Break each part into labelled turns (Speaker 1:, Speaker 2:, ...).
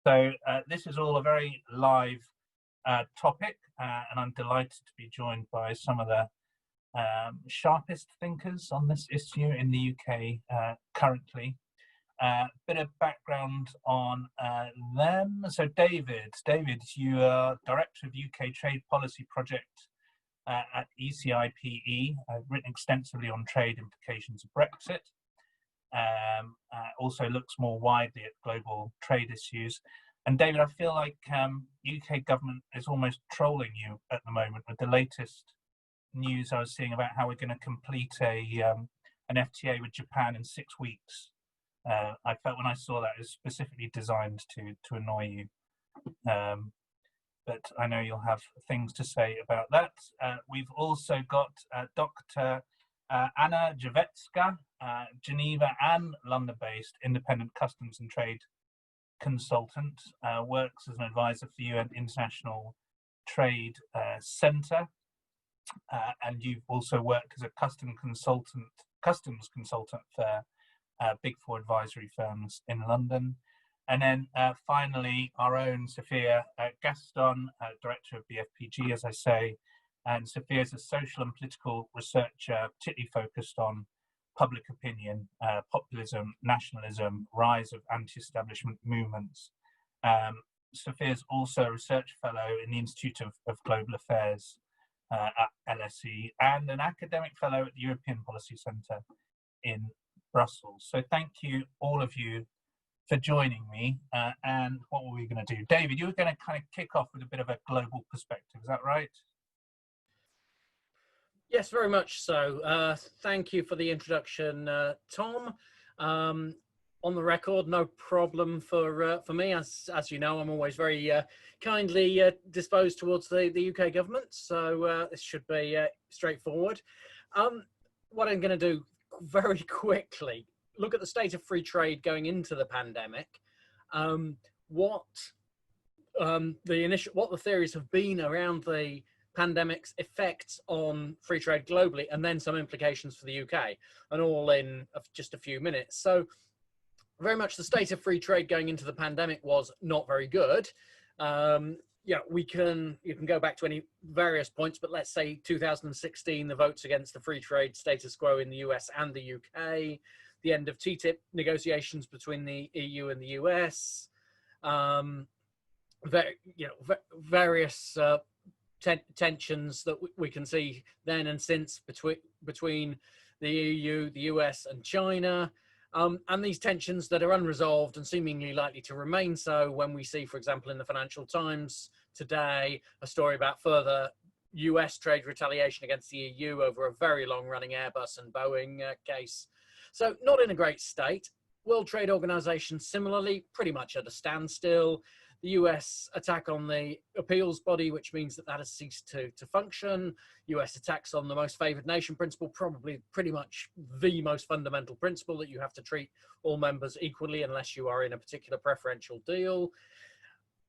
Speaker 1: So this is all a very live topic, and I'm delighted to be joined by some of the sharpest thinkers on this issue in the UK currently. Bit of background on them. So David, you are Director of UK Trade Policy Project at ECIPE, written extensively on trade implications of Brexit. Also looks more widely at global trade issues. And David, I feel like UK government is almost trolling you at the moment with the latest news I was seeing about how we're going to complete an FTA with Japan in 6 weeks. I felt when I saw that it was specifically designed to annoy you. But I know you'll have things to say about that. We've also got Dr. Anna Jerzewska, Geneva and London-based independent customs and trade consultant, works as an advisor for the UN International Trade Centre, and you've also worked as a customs consultant for Big Four advisory firms in London. And then finally, our own Sophia Gaston, Director of BFPG, as I say. And Sophia is a social and political researcher, particularly focused on public opinion, populism, nationalism, rise of anti-establishment movements. Sophia is also a research fellow in the Institute of Global Affairs at LSE and an academic fellow at the European Policy Centre in Brussels. So thank you, all of you, for joining me. And what were we going to do? David, you were going to kind of kick off with a bit of a global perspective, is that right?
Speaker 2: Yes, very much so. Thank you for the introduction, Tom. On the record, no problem for me. As you know, I'm always very kindly disposed towards the UK government, so this should be straightforward. What I'm going to do very quickly, look at the state of free trade going into the pandemic, what the theories have been around the pandemic's effects on free trade globally, and then some implications for the UK, and all in just a few minutes. So very much the state of free trade going into the pandemic was not very good. Yeah, you can go back to any various points, but let's say 2016, the votes against the free trade status quo in the US and the UK, the end of TTIP negotiations between the EU and the US, various tensions that we can see then and since between the EU, the US and China, and these tensions that are unresolved and seemingly likely to remain so when we see, for example, in the Financial Times today, a story about further US trade retaliation against the EU over a very long-running Airbus and Boeing case. So not in a great state. World Trade Organization similarly, pretty much at a standstill. The US attack on the appeals body, which means that has ceased to function. US attacks on the most favored nation principle, probably pretty much the most fundamental principle, that you have to treat all members equally unless you are in a particular preferential deal.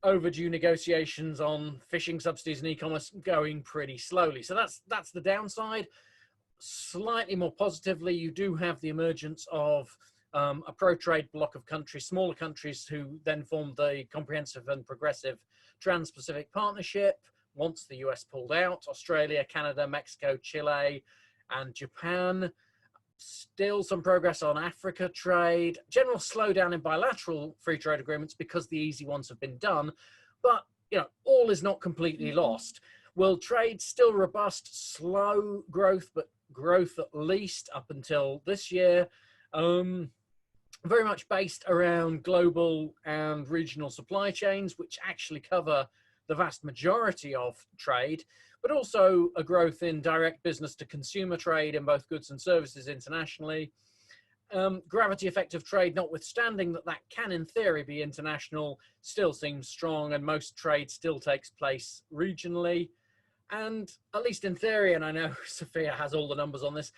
Speaker 2: Overdue negotiations on fishing subsidies and e-commerce going pretty slowly. So that's the downside. Slightly more positively, you do have the emergence of a pro-trade bloc of countries, smaller countries, who then formed the Comprehensive and Progressive Trans-Pacific Partnership once the US pulled out. Australia, Canada, Mexico, Chile, and Japan. Still some progress on Africa trade. General slowdown in bilateral free trade agreements because the easy ones have been done. But, all is not completely lost. World trade still robust, slow growth, but growth at least up until this year. Very much based around global and regional supply chains, which actually cover the vast majority of trade, but also a growth in direct business to consumer trade in both goods and services internationally. Gravity effect of trade, notwithstanding that can in theory be international, still seems strong, and most trade still takes place regionally. And at least in theory, and I know Sophia has all the numbers on this,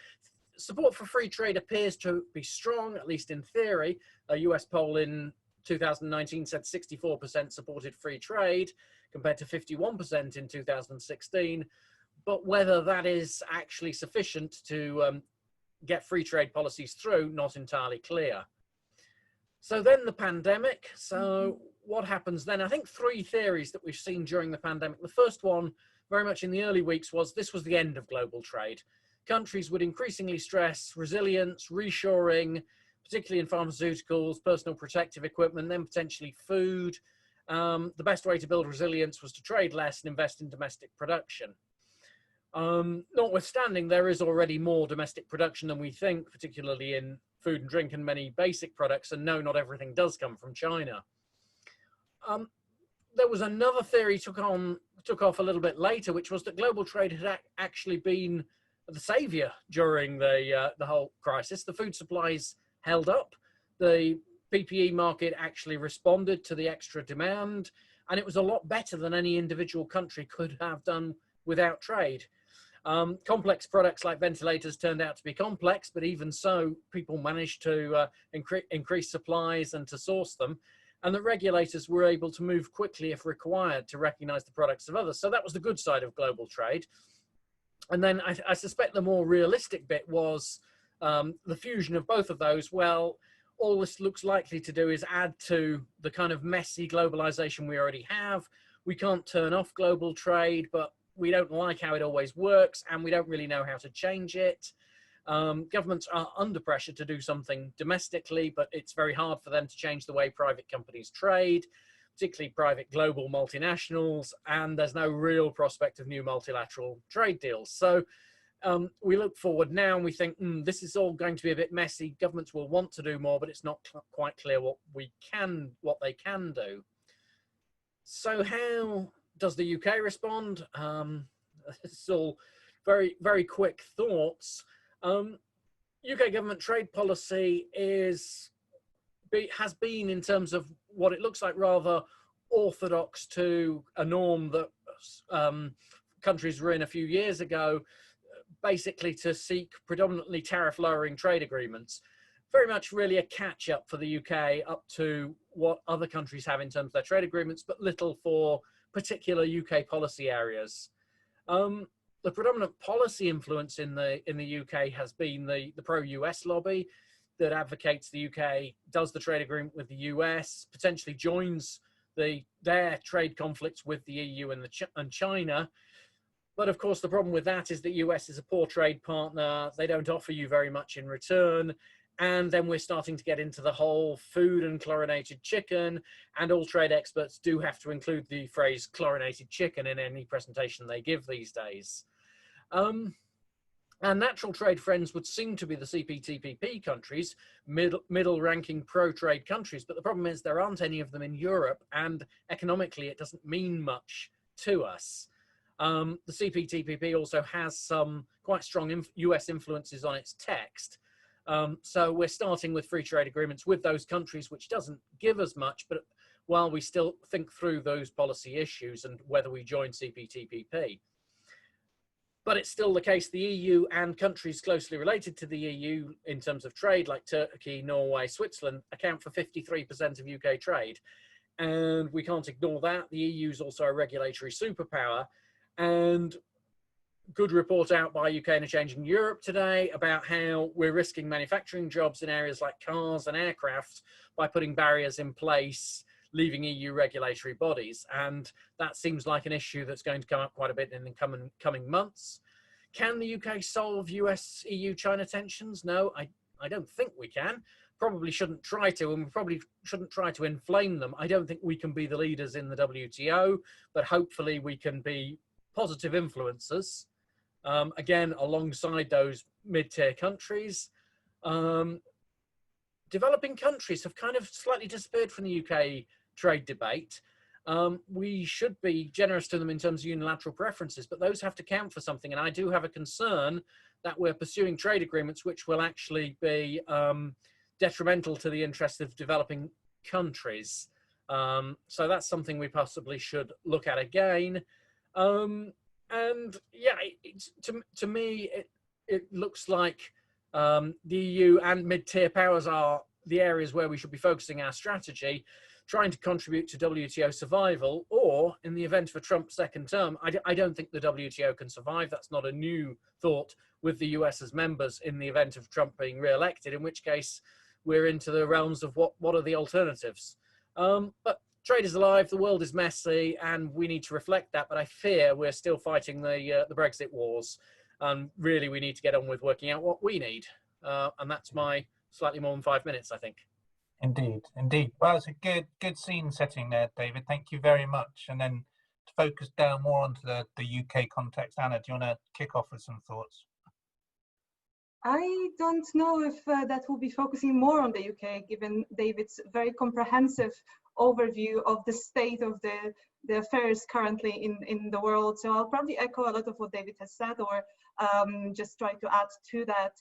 Speaker 2: support for free trade appears to be strong, at least in theory. A US poll in 2019 said 64% supported free trade, compared to 51% in 2016. But whether that is actually sufficient to get free trade policies through, not entirely clear. So then the pandemic. So what happens then? I think three theories that we've seen during the pandemic. The first one, very much in the early weeks, was this was the end of global trade. Countries would increasingly stress resilience, reshoring, particularly in pharmaceuticals, personal protective equipment, then potentially food. The best way to build resilience was to trade less and invest in domestic production. Notwithstanding, there is already more domestic production than we think, particularly in food and drink and many basic products, and no, not everything does come from China. There was another theory took off a little bit later, which was that global trade had actually been the savior during the whole crisis. The food supplies held up, the PPE market actually responded to the extra demand, and it was a lot better than any individual country could have done without trade. Complex products like ventilators turned out to be complex, but even so, people managed to increase supplies and to source them, and the regulators were able to move quickly if required to recognize the products of others. So that was the good side of global trade. And then I suspect the more realistic bit was the fusion of both of those. Well, all this looks likely to do is add to the kind of messy globalization we already have. We can't turn off global trade, but we don't like how it always works, and we don't really know how to change it. Governments are under pressure to do something domestically, but it's very hard for them to change the way private companies trade, particularly private global multinationals, and there's no real prospect of new multilateral trade deals. So we look forward now and we think, this is all going to be a bit messy. Governments will want to do more, but it's not quite clear what they can do. So how does the UK respond? It's all very, very quick thoughts. UK government trade policy has been, in terms of what it looks like, rather orthodox to a norm that countries were in a few years ago, basically to seek predominantly tariff lowering trade agreements. Very much really a catch up for the UK up to what other countries have in terms of their trade agreements, but little for particular UK policy areas. The predominant policy influence in the UK has been the pro-US lobby that advocates the UK does the trade agreement with the US, potentially joins their trade conflicts with the EU and China. But of course, the problem with that is the US is a poor trade partner. They don't offer you very much in return. And then we're starting to get into the whole food and chlorinated chicken, and all trade experts do have to include the phrase chlorinated chicken in any presentation they give these days. Our natural trade friends would seem to be the CPTPP countries, middle-ranking pro-trade countries, but the problem is there aren't any of them in Europe, and economically it doesn't mean much to us. The CPTPP also has some quite strong US influences on its text. So we're starting with free trade agreements with those countries, which doesn't give us much, but while we still think through those policy issues and whether we join CPTPP. But it's still the case the EU and countries closely related to the EU in terms of trade, like Turkey, Norway, Switzerland, account for 53% of UK trade. And we can't ignore that. The EU is also a regulatory superpower. And good report out by UK and a Changing Europe today about how we're risking manufacturing jobs in areas like cars and aircraft by putting barriers in place, leaving EU regulatory bodies. And that seems like an issue that's going to come up quite a bit in the coming months. Can the UK solve US, EU, China tensions? No, I don't think we can. Probably shouldn't try to, and we probably shouldn't try to inflame them. I don't think we can be the leaders in the WTO, but hopefully we can be positive influencers. Again, alongside those mid-tier countries. Developing countries have kind of slightly disappeared from the UK trade debate. We should be generous to them in terms of unilateral preferences, but those have to count for something. And I do have a concern that we're pursuing trade agreements which will actually be detrimental to the interests of developing countries. So that's something we possibly should look at again. And yeah, to me, it looks like the EU and mid-tier powers are the areas where we should be focusing our strategy, trying to contribute to WTO survival, or in the event of a Trump second term, I don't think the WTO can survive. That's not a new thought with the US as members in the event of Trump being re-elected, in which case we're into the realms of what are the alternatives. But trade is alive, the world is messy, and we need to reflect that. But I fear we're still fighting the Brexit wars, and really we need to get on with working out what we need. And that's my slightly more than 5 minutes, I think.
Speaker 1: Indeed, indeed. Well, it's a good scene setting there, David. Thank you very much. And then to focus down more onto the UK context, Anna, do you want to kick off with some thoughts?
Speaker 3: I don't know if that will be focusing more on the UK, given David's very comprehensive overview of the state of the affairs currently in the world. So I'll probably echo a lot of what David has said, or just try to add to that.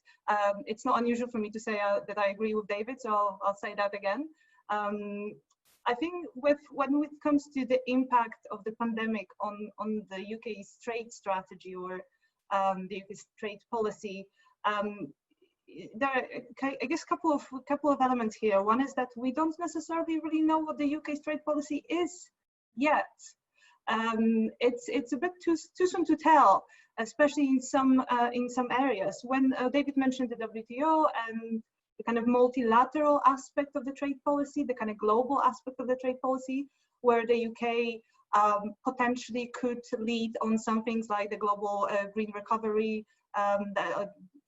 Speaker 3: It's not unusual for me to say that I agree with David, so I'll say that again. I think when it comes to the impact of the pandemic on the UK's trade strategy or the UK's trade policy, there are, I guess, couple of elements here. One is that we don't necessarily really know what the UK's trade policy is yet. It's a bit too soon to tell, especially in some areas. When David mentioned the WTO and the kind of multilateral aspect of the trade policy, the kind of global aspect of the trade policy, where the UK potentially could lead on some things like the global green recovery,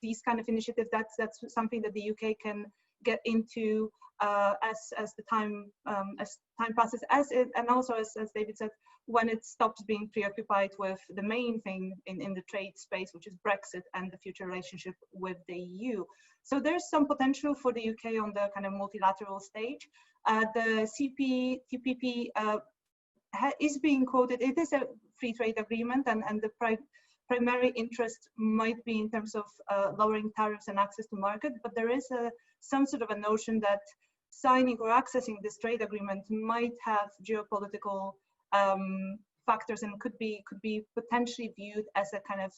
Speaker 3: these kind of initiatives. That's something that the UK can get into as time passes, and also as David said, when it stops being preoccupied with the main thing in the trade space, which is Brexit and the future relationship with the EU. So there's some potential for the UK on the kind of multilateral stage. The TPP is being quoted. It is a free trade agreement, and the primary interest might be in terms of lowering tariffs and access to market, but there is some sort of a notion that signing or accessing this trade agreement might have geopolitical factors and could be potentially viewed as a kind of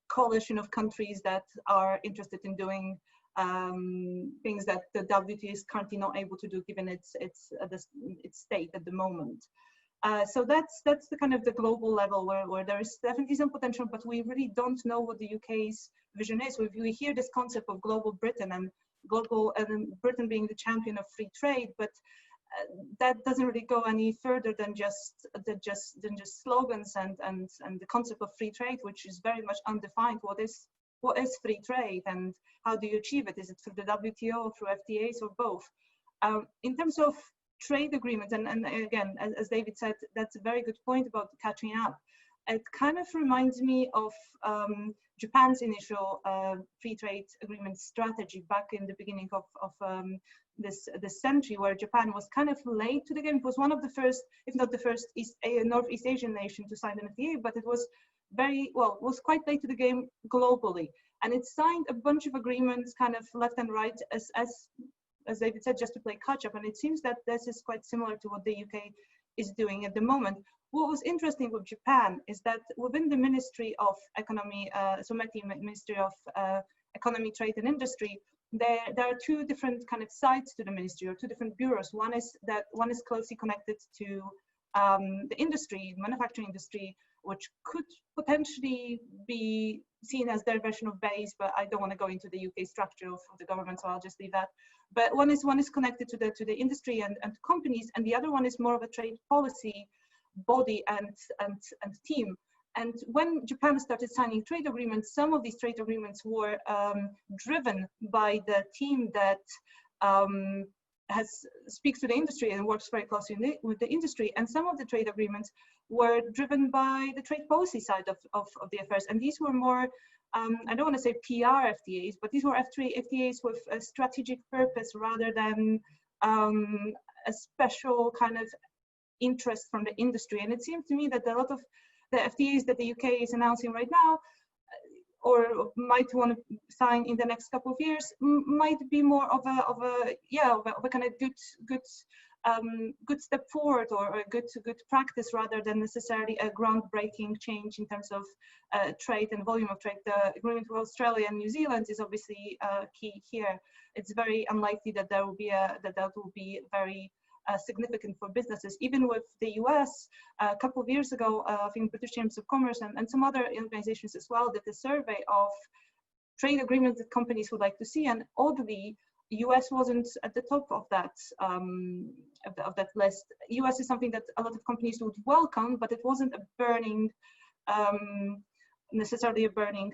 Speaker 3: coalition of countries that are interested in doing things that the WTO is currently not able to do, given its state at the moment. So that's the kind of the global level where there is definitely some potential, but we really don't know what the UK's vision is. We hear this concept of global Britain and Britain being the champion of free trade, but that doesn't really go any further than just slogans and the concept of free trade, which is very much undefined. What is free trade and how do you achieve it? Is it through the WTO, through FTAs, or both? In terms of trade agreements, and again, as David said, that's a very good point about catching up. It kind of reminds me of Japan's initial free trade agreement strategy back in the beginning of this century, where Japan was kind of late to the game. It was one of the first, if not the first, Northeast Asian nation to sign an FTA, but it was quite late to the game globally. And it signed a bunch of agreements kind of left and right as David said, just to play catch up. And it seems that this is quite similar to what the UK is doing at the moment. What was interesting with Japan is that within the Ministry of Economy, Ministry of Economy, Trade and Industry, there are two different kind of sides to the ministry, or two different bureaus. One is closely connected to the industry, manufacturing industry, which could potentially be seen as their version of BASE, but I don't want to go into the UK structure of the government, so I'll just leave that. But one is connected to the industry and companies, and the other one is more of a trade policy body and team. And when Japan started signing trade agreements, some of these trade agreements were driven by the team that speaks to the industry and works very closely with the industry, and some of the trade agreements were driven by the trade policy side of the affairs. And these were more, I don't want to say PR FTAs, but these were FTAs with a strategic purpose rather than a special kind of interest from the industry. And it seems to me that a lot of the FTAs that the UK is announcing right now, or might want to sign in the next couple of years, might be more of a kind of good step forward, or a good practice, rather than necessarily a groundbreaking change in terms of trade and volume of trade. The agreement with Australia and New Zealand is obviously key here. It's very unlikely that that will be very significant for businesses. Even with the US, a couple of years ago, I think British Chambers of Commerce and some other organizations as well did a survey of trade agreements that companies would like to see, and oddly, US wasn't at the top of that list. US is something that a lot of companies would welcome, but it wasn't a burning, necessarily a burning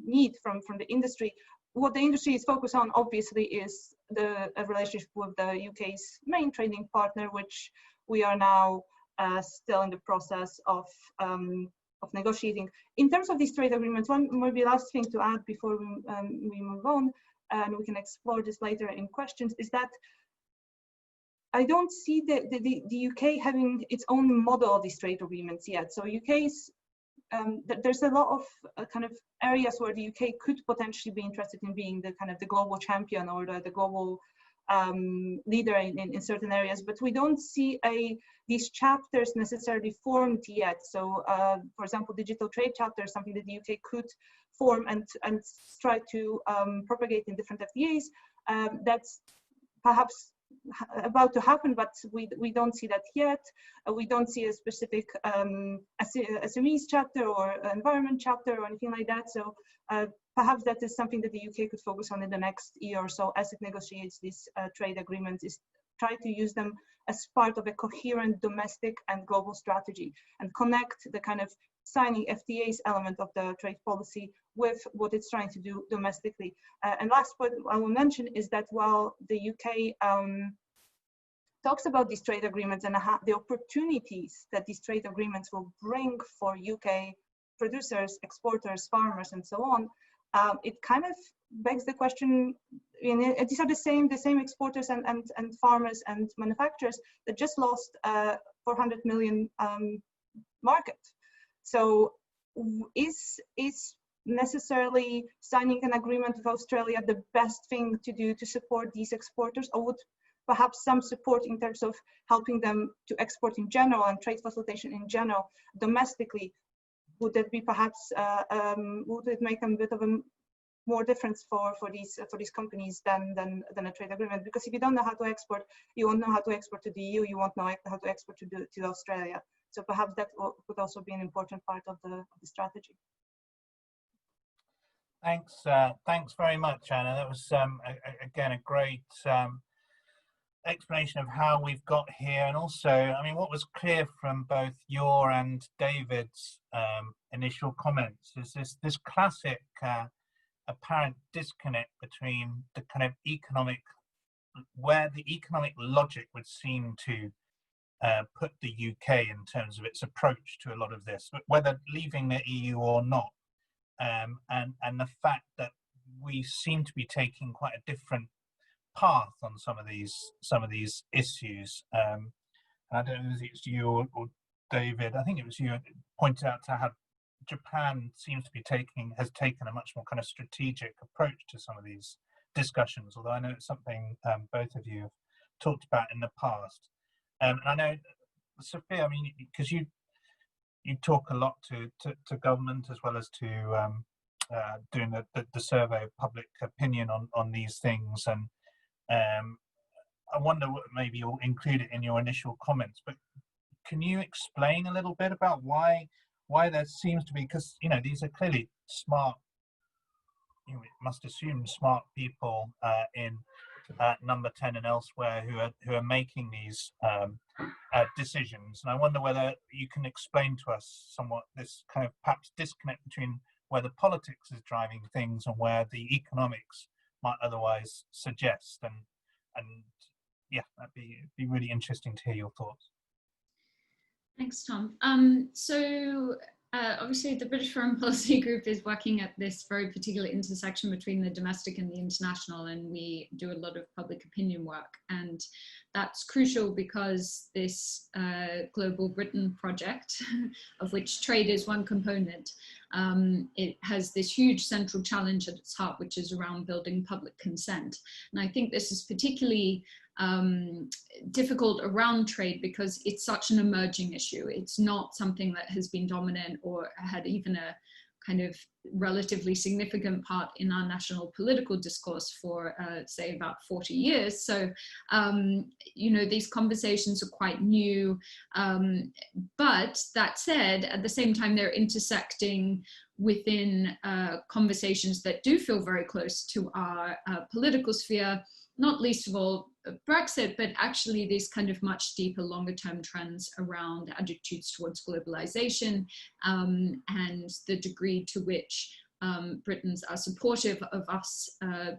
Speaker 3: need from the industry. What the industry is focused on, obviously, is the relationship with the UK's main trading partner, which we are now still in the process of negotiating. In terms of these trade agreements, one maybe last thing to add before we move on, and we can explore this later in questions, is that I don't see the UK having its own model of these trade agreements yet. So UK's, there's a lot of kind of areas where the UK could potentially be interested in being the kind of the global champion or the global leader in certain areas, but we don't see these chapters necessarily formed yet. So, for example, digital trade chapter is something that the UK could form and try to propagate in different FTAs. That's perhaps about to happen, but we don't see that yet. We don't see a specific SMEs chapter or environment chapter or anything like that. So perhaps that is something that the UK could focus on in the next year or so as it negotiates these trade agreements, is try to use them as part of a coherent domestic and global strategy and connect the kind of signing FTAs element of the trade policy with what it's trying to do domestically. And last point I will mention is that while the UK talks about these trade agreements and the opportunities that these trade agreements will bring for UK producers, exporters, farmers, and so on, it kind of begs the question, these are the same exporters and farmers and manufacturers that just lost 400 million market. So is necessarily signing an agreement with Australia the best thing to do to support these exporters, or would perhaps some support in terms of helping them to export in general and trade facilitation in general domestically, would that be perhaps, would it make a bit of a more difference for these companies than a trade agreement? Because if you don't know how to export, you won't know how to export to the EU, you won't know how to export to Australia. So perhaps that could also be an important part of the strategy.
Speaker 1: Thanks very much, Anna. That was again a great explanation of how we've got here, and also, I mean, what was clear from both your and David's initial comments is this classic apparent disconnect between the kind of where the economic logic would seem to put the UK in terms of its approach to a lot of this, whether leaving the EU or not, and the fact that we seem to be taking quite a different path on some of these issues. And I don't know if it's you or David, I think it was you, pointed out to how Japan seems to be has taken a much more kind of strategic approach to some of these discussions, although I know it's something both of you have talked about in the past. And I know, Sophia, I mean, because you talk a lot to government as well as to doing the survey of public opinion on these things, and I wonder what maybe you'll include it in your initial comments, but can you explain a little bit about why there seems to be, because these are clearly smart, you must assume smart people in Number 10 and elsewhere who are making these decisions, and I wonder whether you can explain to us somewhat this kind of perhaps disconnect between where the politics is driving things and where the economics might otherwise suggest, and yeah, that'd be really interesting to hear your thoughts.
Speaker 4: Thanks, Tom. So obviously the British Foreign Policy Group is working at this very particular intersection between the domestic and the international, and we do a lot of public opinion work, and that's crucial because this Global Britain project, of which trade is one component, it has this huge central challenge at its heart, which is around building public consent. And I think this is particularly difficult around trade because it's such an emerging issue. It's not something that has been dominant or had even a kind of relatively significant part in our national political discourse for say about 40 years. So these conversations are quite new, but that said, at the same time they're intersecting within conversations that do feel very close to our political sphere, not least of all Brexit, but actually these kind of much deeper, longer term trends around attitudes towards globalization and the degree to which Britons are supportive of us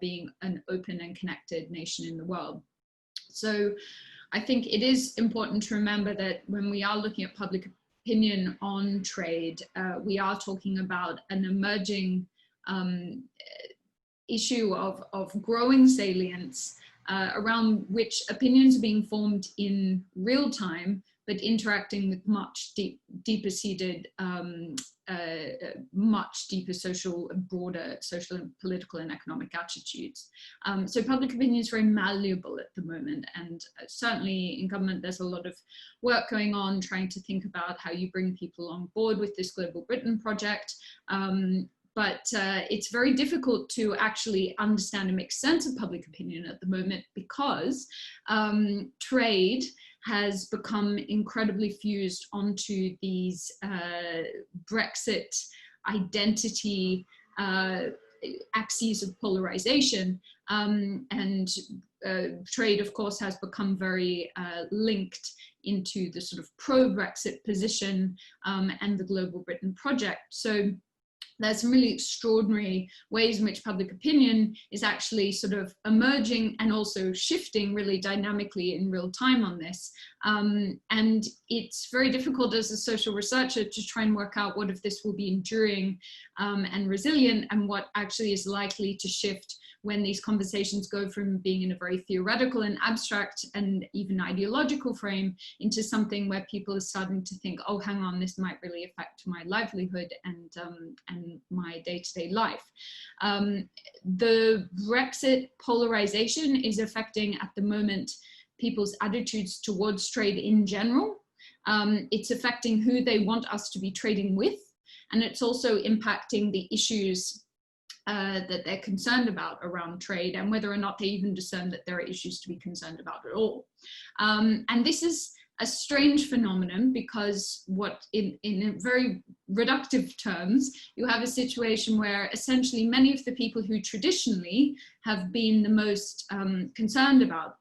Speaker 4: being an open and connected nation in the world. So I think it is important to remember that when we are looking at public opinion on trade, we are talking about an emerging issue of growing salience around which opinions are being formed in real time, but interacting with much deeper seated, much deeper social, broader social and political and economic attitudes. So public opinion is very malleable at the moment, and certainly in government there's a lot of work going on trying to think about how you bring people on board with this Global Britain project. But it's very difficult to actually understand and make sense of public opinion at the moment because trade has become incredibly fused onto these Brexit identity axes of polarization. And trade, of course, has become very linked into the sort of pro-Brexit position and the Global Britain project. So there's some really extraordinary ways in which public opinion is actually sort of emerging and also shifting really dynamically in real time on this. And it's very difficult as a social researcher to try and work out what of this will be enduring and resilient and what actually is likely to shift when these conversations go from being in a very theoretical and abstract and even ideological frame into something where people are starting to think, oh, hang on, this might really affect my livelihood and my day-to-day life. The Brexit polarization is affecting at the moment people's attitudes towards trade in general. It's affecting who they want us to be trading with, and it's also impacting the issues that they're concerned about around trade and whether or not they even discern that there are issues to be concerned about at all. And this is a strange phenomenon because what in very reductive terms, you have a situation where essentially many of the people who traditionally have been the most concerned about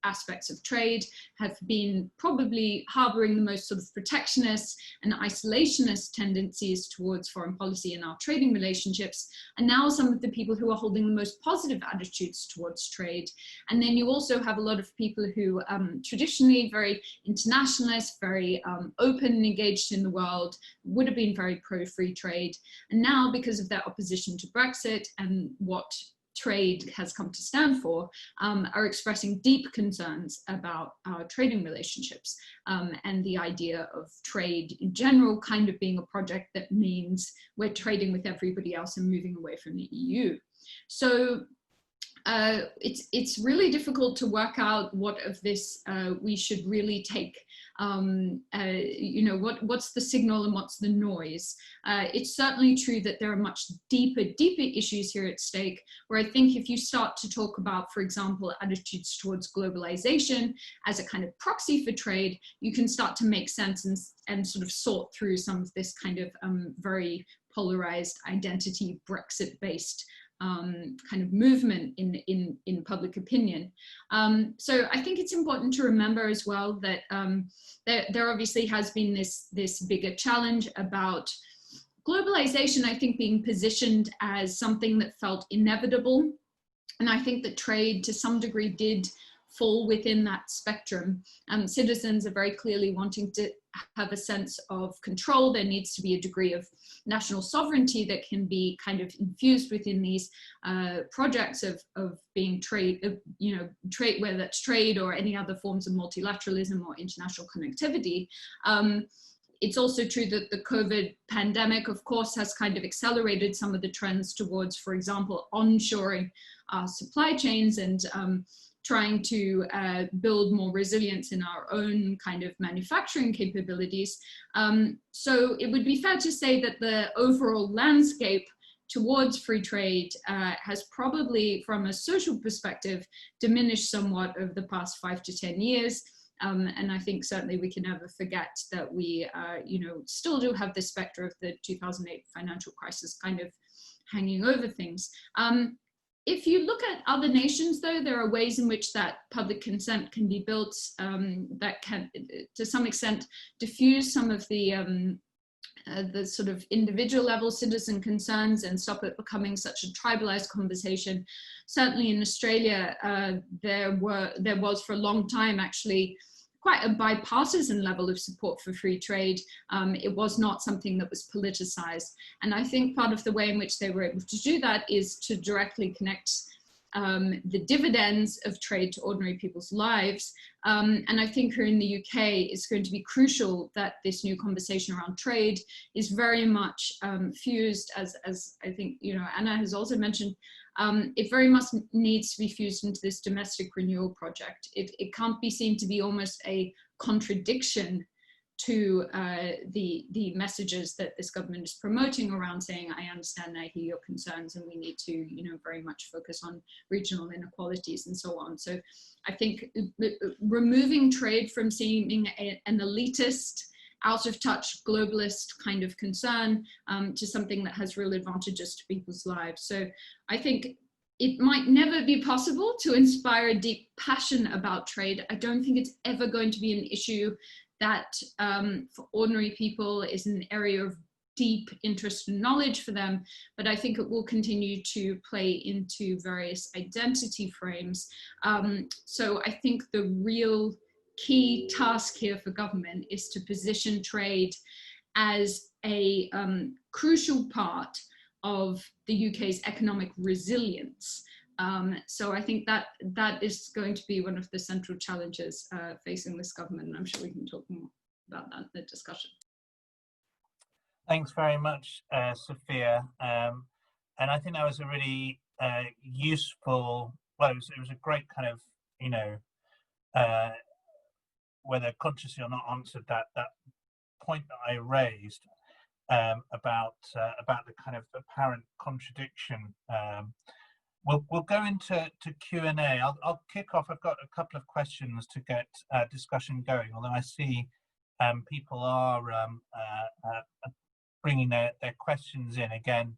Speaker 4: aspects of trade have been probably harboring the most sort of protectionist and isolationist tendencies towards foreign policy in our trading relationships, and now some of the people who are holding the most positive attitudes towards trade. And then you also have a lot of people who traditionally very internationalist, very open and engaged in the world, would have been very pro-free trade, and now because of their opposition to Brexit and what trade has come to stand for, are expressing deep concerns about our trading relationships and the idea of trade in general kind of being a project that means we're trading with everybody else and moving away from the EU. So it's really difficult to work out what of this we should really take. You know, what's the signal and what's the noise? It's certainly true that there are much deeper issues here at stake, where I think if you start to talk about, for example, attitudes towards globalization as a kind of proxy for trade, you can start to make sense and sort of sort through some of this kind of very polarized identity Brexit-based kind of movement in public opinion. So I think it's important to remember as well that there obviously has been this bigger challenge about globalization, I think, being positioned as something that felt inevitable. And I think that trade to some degree did fall within that spectrum. Citizens are very clearly wanting to have a sense of control. There needs to be a degree of national sovereignty that can be kind of infused within these projects of being trade, you know, trade, whether that's trade or any other forms of multilateralism or international connectivity. It's also true that the COVID pandemic, of course, has kind of accelerated some of the trends towards, for example, onshoring supply chains and trying to build more resilience in our own kind of manufacturing capabilities. So it would be fair to say that the overall landscape towards free trade has probably, from a social perspective, diminished somewhat over the past 5 to 10 years. And I think certainly we can never forget that we, still do have this specter of the 2008 financial crisis kind of hanging over things. If you look at other nations, though, there are ways in which that public consent can be built that can, to some extent, diffuse some of the sort of individual level citizen concerns and stop it becoming such a tribalized conversation. Certainly in Australia, there was for a long time actually quite a bipartisan level of support for free trade. It was not something that was politicized. And I think part of the way in which they were able to do that is to directly connect the dividends of trade to ordinary people's lives. And I think here in the UK, it's going to be crucial that this new conversation around trade is very much fused, as I think, Anna has also mentioned, it very much needs to be fused into this domestic renewal project. It can't be seen to be almost a contradiction to the messages that this government is promoting around saying, I understand, I hear your concerns, and we need to, very much focus on regional inequalities and so on. So I think removing trade from seeming an elitist, out of touch, globalist kind of concern to something that has real advantages to people's lives. So I think it might never be possible to inspire a deep passion about trade. I don't think it's ever going to be an issue that for ordinary people is an area of deep interest and knowledge for them, but I think it will continue to play into various identity frames. So I think the real key task here for government is to position trade as a crucial part of the UK's economic resilience. So I think that is going to be one of the central challenges facing this government, and I'm sure we can talk more about that in the discussion.
Speaker 1: Thanks very much, Sophia. And I think that was a really useful, well, it was a great kind of, whether consciously or not, answered that point that I raised about the kind of apparent contradiction. We'll go into Q&A. I'll kick off. I've got a couple of questions to get discussion going, although I see people are bringing their questions in. Again,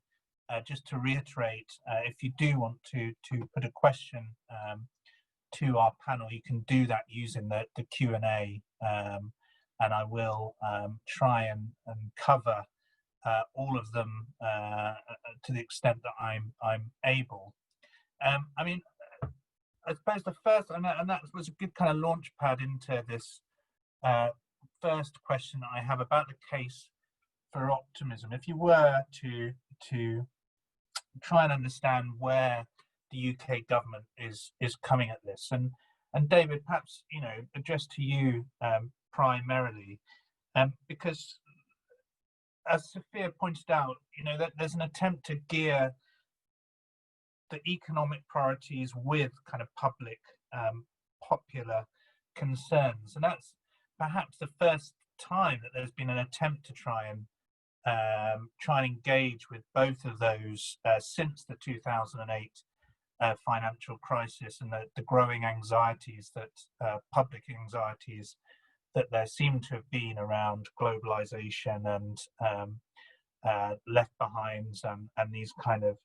Speaker 1: just to reiterate, if you do want to put a question to our panel, you can do that using the Q&A, and I will try and cover all of them to the extent that I'm able. I mean, I suppose the first, and that was a good kind of launch pad into this first question that I have about the case for optimism. If you were to try and understand where the UK government is coming at this, and David, perhaps addressed to you primarily, because as Sophia pointed out, that there's an attempt to gear the economic priorities with kind of public popular concerns, and that's perhaps the first time that there's been an attempt to try and engage with both of those since the 2008 financial crisis, and the growing anxieties that public anxieties that there seem to have been around globalization and left behinds and these kind of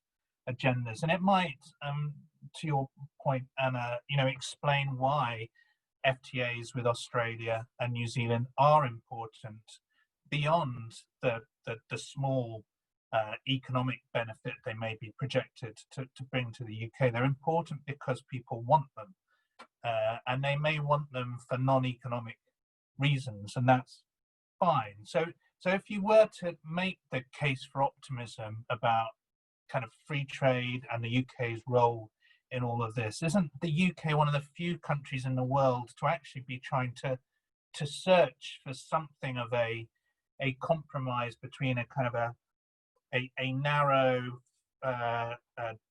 Speaker 1: agendas. And it might, to your point, Anna, explain why FTAs with Australia and New Zealand are important beyond the small economic benefit they may be projected to bring to the UK. They're important because people want them, and they may want them for non-economic reasons, and that's fine. So if you were to make the case for optimism about kind of free trade and the UK's role in all of this, isn't the UK one of the few countries in the world to actually be trying to search for something of a compromise between a kind of a narrow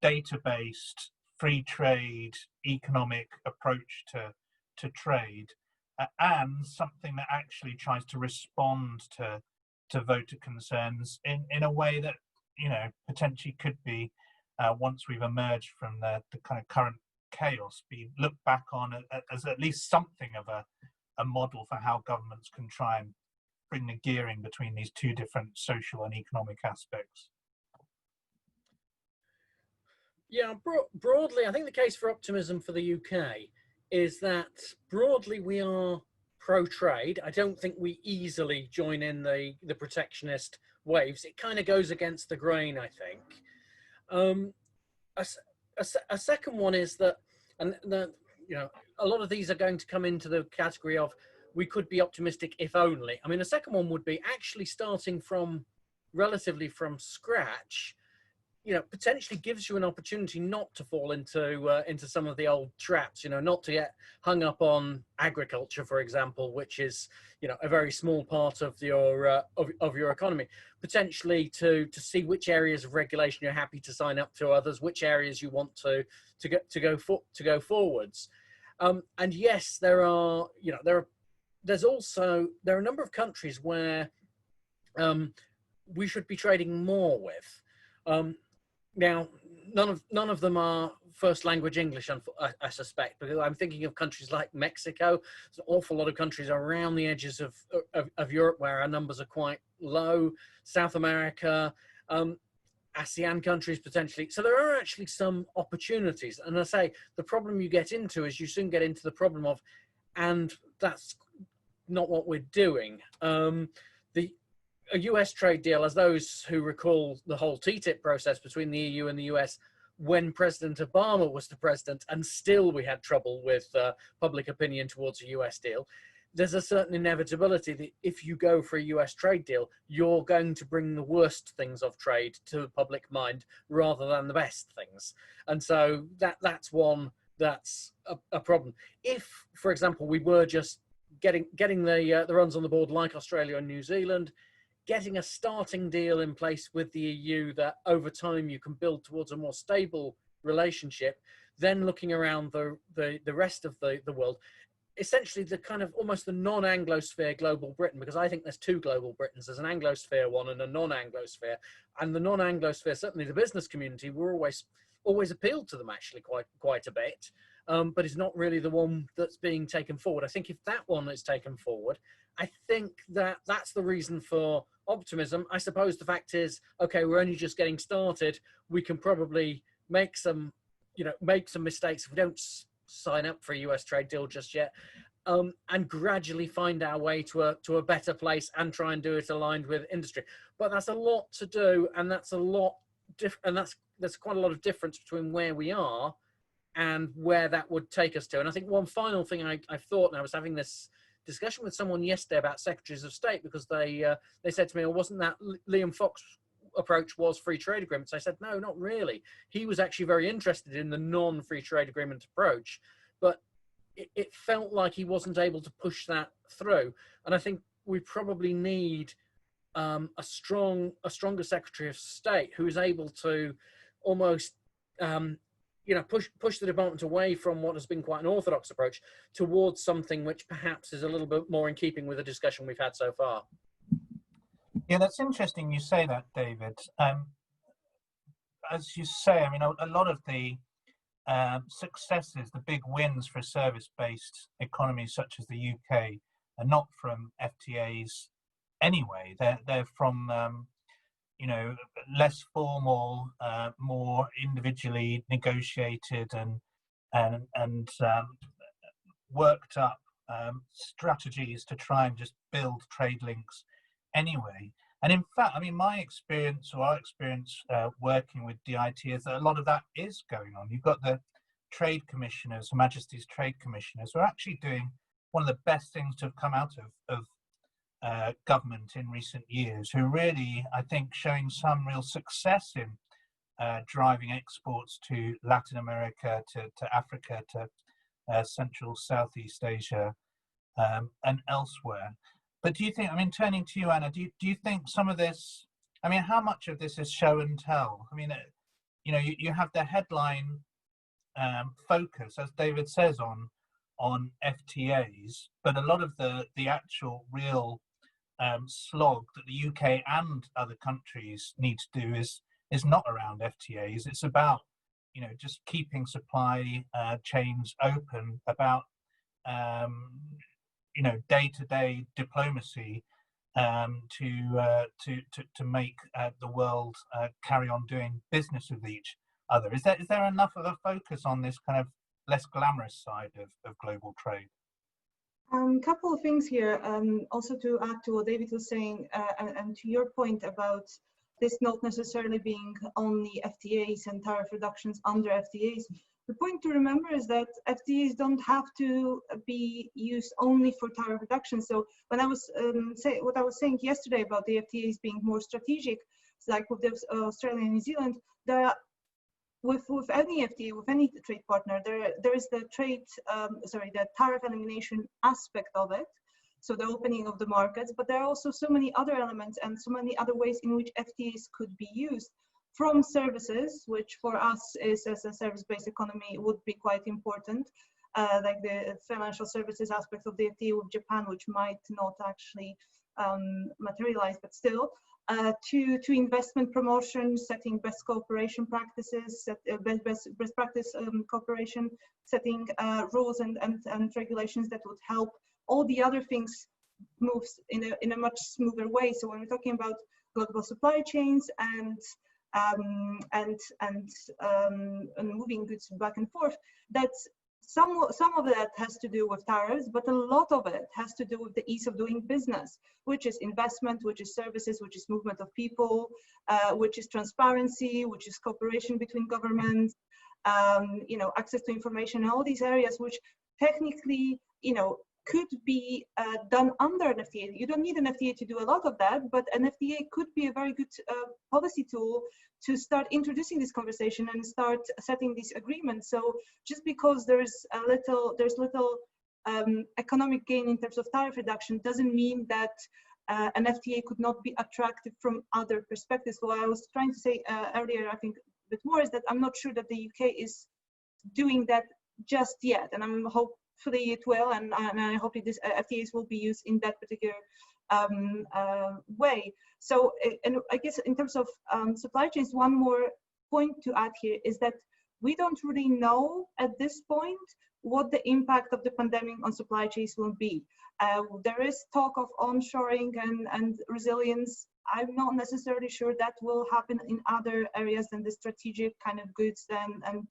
Speaker 1: data-based free trade economic approach to trade, and something that actually tries to respond to voter concerns in a way that potentially could be, once we've emerged from the kind of current chaos, be looked back on as at least something of a model for how governments can try and bring the gearing between these two different social and economic aspects?
Speaker 2: Yeah, broadly, I think the case for optimism for the UK is that broadly we are pro-trade. I don't think we easily join in the protectionist waves. It kind of goes against the grain, I think. A second one is that, and you know, a lot of these are going to come into the category of we could be optimistic if only. I mean, a second one would be actually starting from relatively from scratch. You know, potentially gives you an opportunity not to fall into some of the old traps. You know, not to get hung up on agriculture, for example, which is, you know, a very small part of your economy. Potentially to see which areas of regulation you're happy to sign up to, others which areas you want to go forwards. And yes, there are a number of countries where we should be trading more with. Now, none of them are first language English, I suspect, because I'm thinking of countries like Mexico. There's an awful lot of countries around the edges of Europe where our numbers are quite low. South America, ASEAN countries potentially. So there are actually some opportunities. And I say the problem you get into is you soon get into the problem of, and that's not what we're doing. A US trade deal, as those who recall the whole TTIP process between the EU and the US when President Obama was the president, and still we had trouble with public opinion towards a US deal, there's a certain inevitability that if you go for a US trade deal, you're going to bring the worst things of trade to the public mind rather than the best things. And so that's one that's a problem. If, for example, we were just getting the runs on the board like Australia and New Zealand, getting a starting deal in place with the EU that over time you can build towards a more stable relationship, then looking around the rest of the world, essentially the kind of almost the non-Anglosphere global Britain, because I think there's two global Britons. There's an Anglosphere one and a non-Anglosphere. And the non-Anglosphere, certainly the business community, were always appealed to them actually quite a bit, but it's not really the one that's being taken forward. I think if that one is taken forward, I think that's the reason for optimism. I suppose the fact is, okay, we're only just getting started. We can probably make some mistakes if we don't sign up for a US trade deal just yet, and gradually find our way to a better place and try and do it aligned with industry. But that's a lot to do, and that's a lot and there's quite a lot of difference between where we are and where that would take us to. And I think one final thing I've thought, and I was having this discussion with someone yesterday about secretaries of state, because they said to me, well, wasn't that Liam Fox's approach was free trade agreements? I said, no, not really. He was actually very interested in the non-free trade agreement approach, but it felt like he wasn't able to push that through. And I think we probably need a stronger Secretary of State who is able to almost push the department away from what has been quite an orthodox approach towards something which perhaps is a little bit more in keeping with the discussion we've had so far.
Speaker 1: Yeah, that's interesting you say that, David. As you say, I mean, a lot of the successes, the big wins for service-based economies such as the UK are not from FTAs anyway. They're from less formal, more individually negotiated and worked up strategies to try and just build trade links anyway. And in fact, I mean, my experience or our experience working with DIT is that a lot of that is going on. You've got the trade commissioners, Her Majesty's trade commissioners, who are actually doing one of the best things to have come out of government in recent years, who really, I think, showing some real success in driving exports to Latin America, to Africa, to Central Southeast Asia, and elsewhere. But do you think, I mean, turning to you, Anna, do you think some of this, I mean, how much of this is show and tell? I mean, you have the headline focus, as David says, on FTAs, but a lot of the actual real slog that the UK and other countries need to do is not around FTAs. It's about, just keeping supply chains open, about day-to-day diplomacy to make the world carry on doing business with each other. Is there enough of a focus on this kind of less glamorous side of global trade?
Speaker 3: Couple of things here, also to add to what David was saying, and to your point about this not necessarily being only FTAs and tariff reductions under FTAs. The point to remember is that FTAs don't have to be used only for tariff reduction. So when I was what I was saying yesterday about the FTAs being more strategic, it's like with Australia and New Zealand, there are, with any FTA, with any trade partner, there is the the tariff elimination aspect of it. So the opening of the markets, but there are also so many other elements and so many other ways in which FTAs could be used, from services, which for us is, as a service-based economy, would be quite important, like the financial services aspect of the FTA with Japan, which might not actually materialize, but still, to investment promotion, setting best cooperation practices, best practice cooperation, setting rules and regulations that would help all the other things move in a much smoother way. So when we're talking about global supply chains and moving goods back and forth, that's some of that has to do with tariffs, but a lot of it has to do with the ease of doing business, which is investment, which is services, which is movement of people, which is transparency, which is cooperation between governments, access to information, all these areas which technically, could be done under an FTA. You don't need an FTA to do a lot of that, but an FTA could be a very good policy tool to start introducing this conversation and start setting these agreements. So just because there's little economic gain in terms of tariff reduction doesn't mean that an FTA could not be attractive from other perspectives. What I was trying to say earlier, I think a bit more, is that I'm not sure that the UK is doing that just yet, and I'm hopefully it will, and I hope that these FTAs will be used in that particular way. So, and I guess in terms of supply chains, one more point to add here is that we don't really know at this point what the impact of the pandemic on supply chains will be. There is talk of onshoring and resilience. I'm not necessarily sure that will happen in other areas than the strategic kind of goods and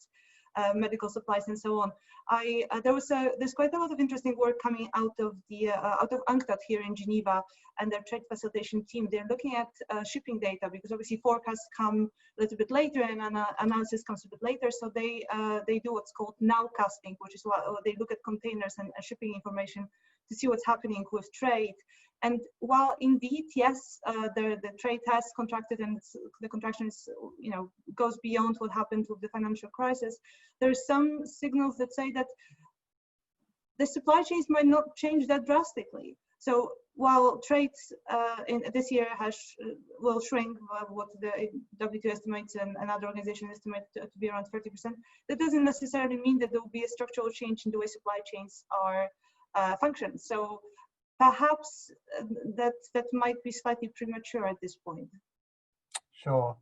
Speaker 3: medical supplies and so on. There's quite a lot of interesting work coming out of UNCTAD here in Geneva and their trade facilitation team. They're looking at shipping data, because obviously forecasts come a little bit later and analysis comes a bit later. So they do what's called nowcasting, which is what they look at containers and shipping information to see what's happening with trade. And while indeed, yes, the trade has contracted, and the contraction is, goes beyond what happened with the financial crisis, there are some signals that say that the supply chains might not change that drastically. So while trades in this year will shrink, what the WTO estimates and other organizations estimate to be around 30%, that doesn't necessarily mean that there will be a structural change in the way supply chains are function. So perhaps that might be slightly premature at this point.
Speaker 1: Sure,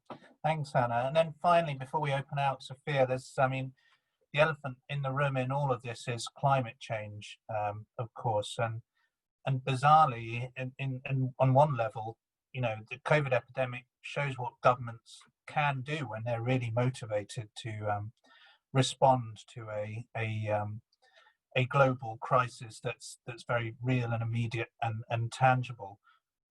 Speaker 1: thanks, Anna. And then finally, before we open out, Sophia, there's, the elephant in the room in all of this is climate change, of course, and bizarrely, on one level, the COVID epidemic shows what governments can do when they're really motivated to respond to a global crisis that's very real and immediate and tangible.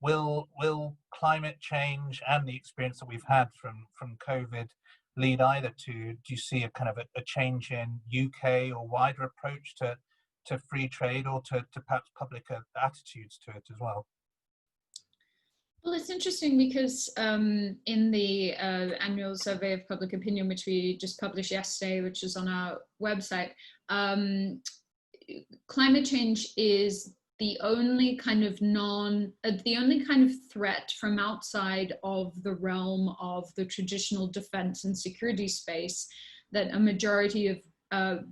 Speaker 1: Will climate change and the experience that we've had from COVID lead either to, do you see a kind of a change in UK or wider approach to free trade, or to perhaps public attitudes to it as well?
Speaker 4: Well, it's interesting because in the annual survey of public opinion, which we just published yesterday, which is on our website, climate change is the only kind of threat from outside of the realm of the traditional defense and security space that a majority of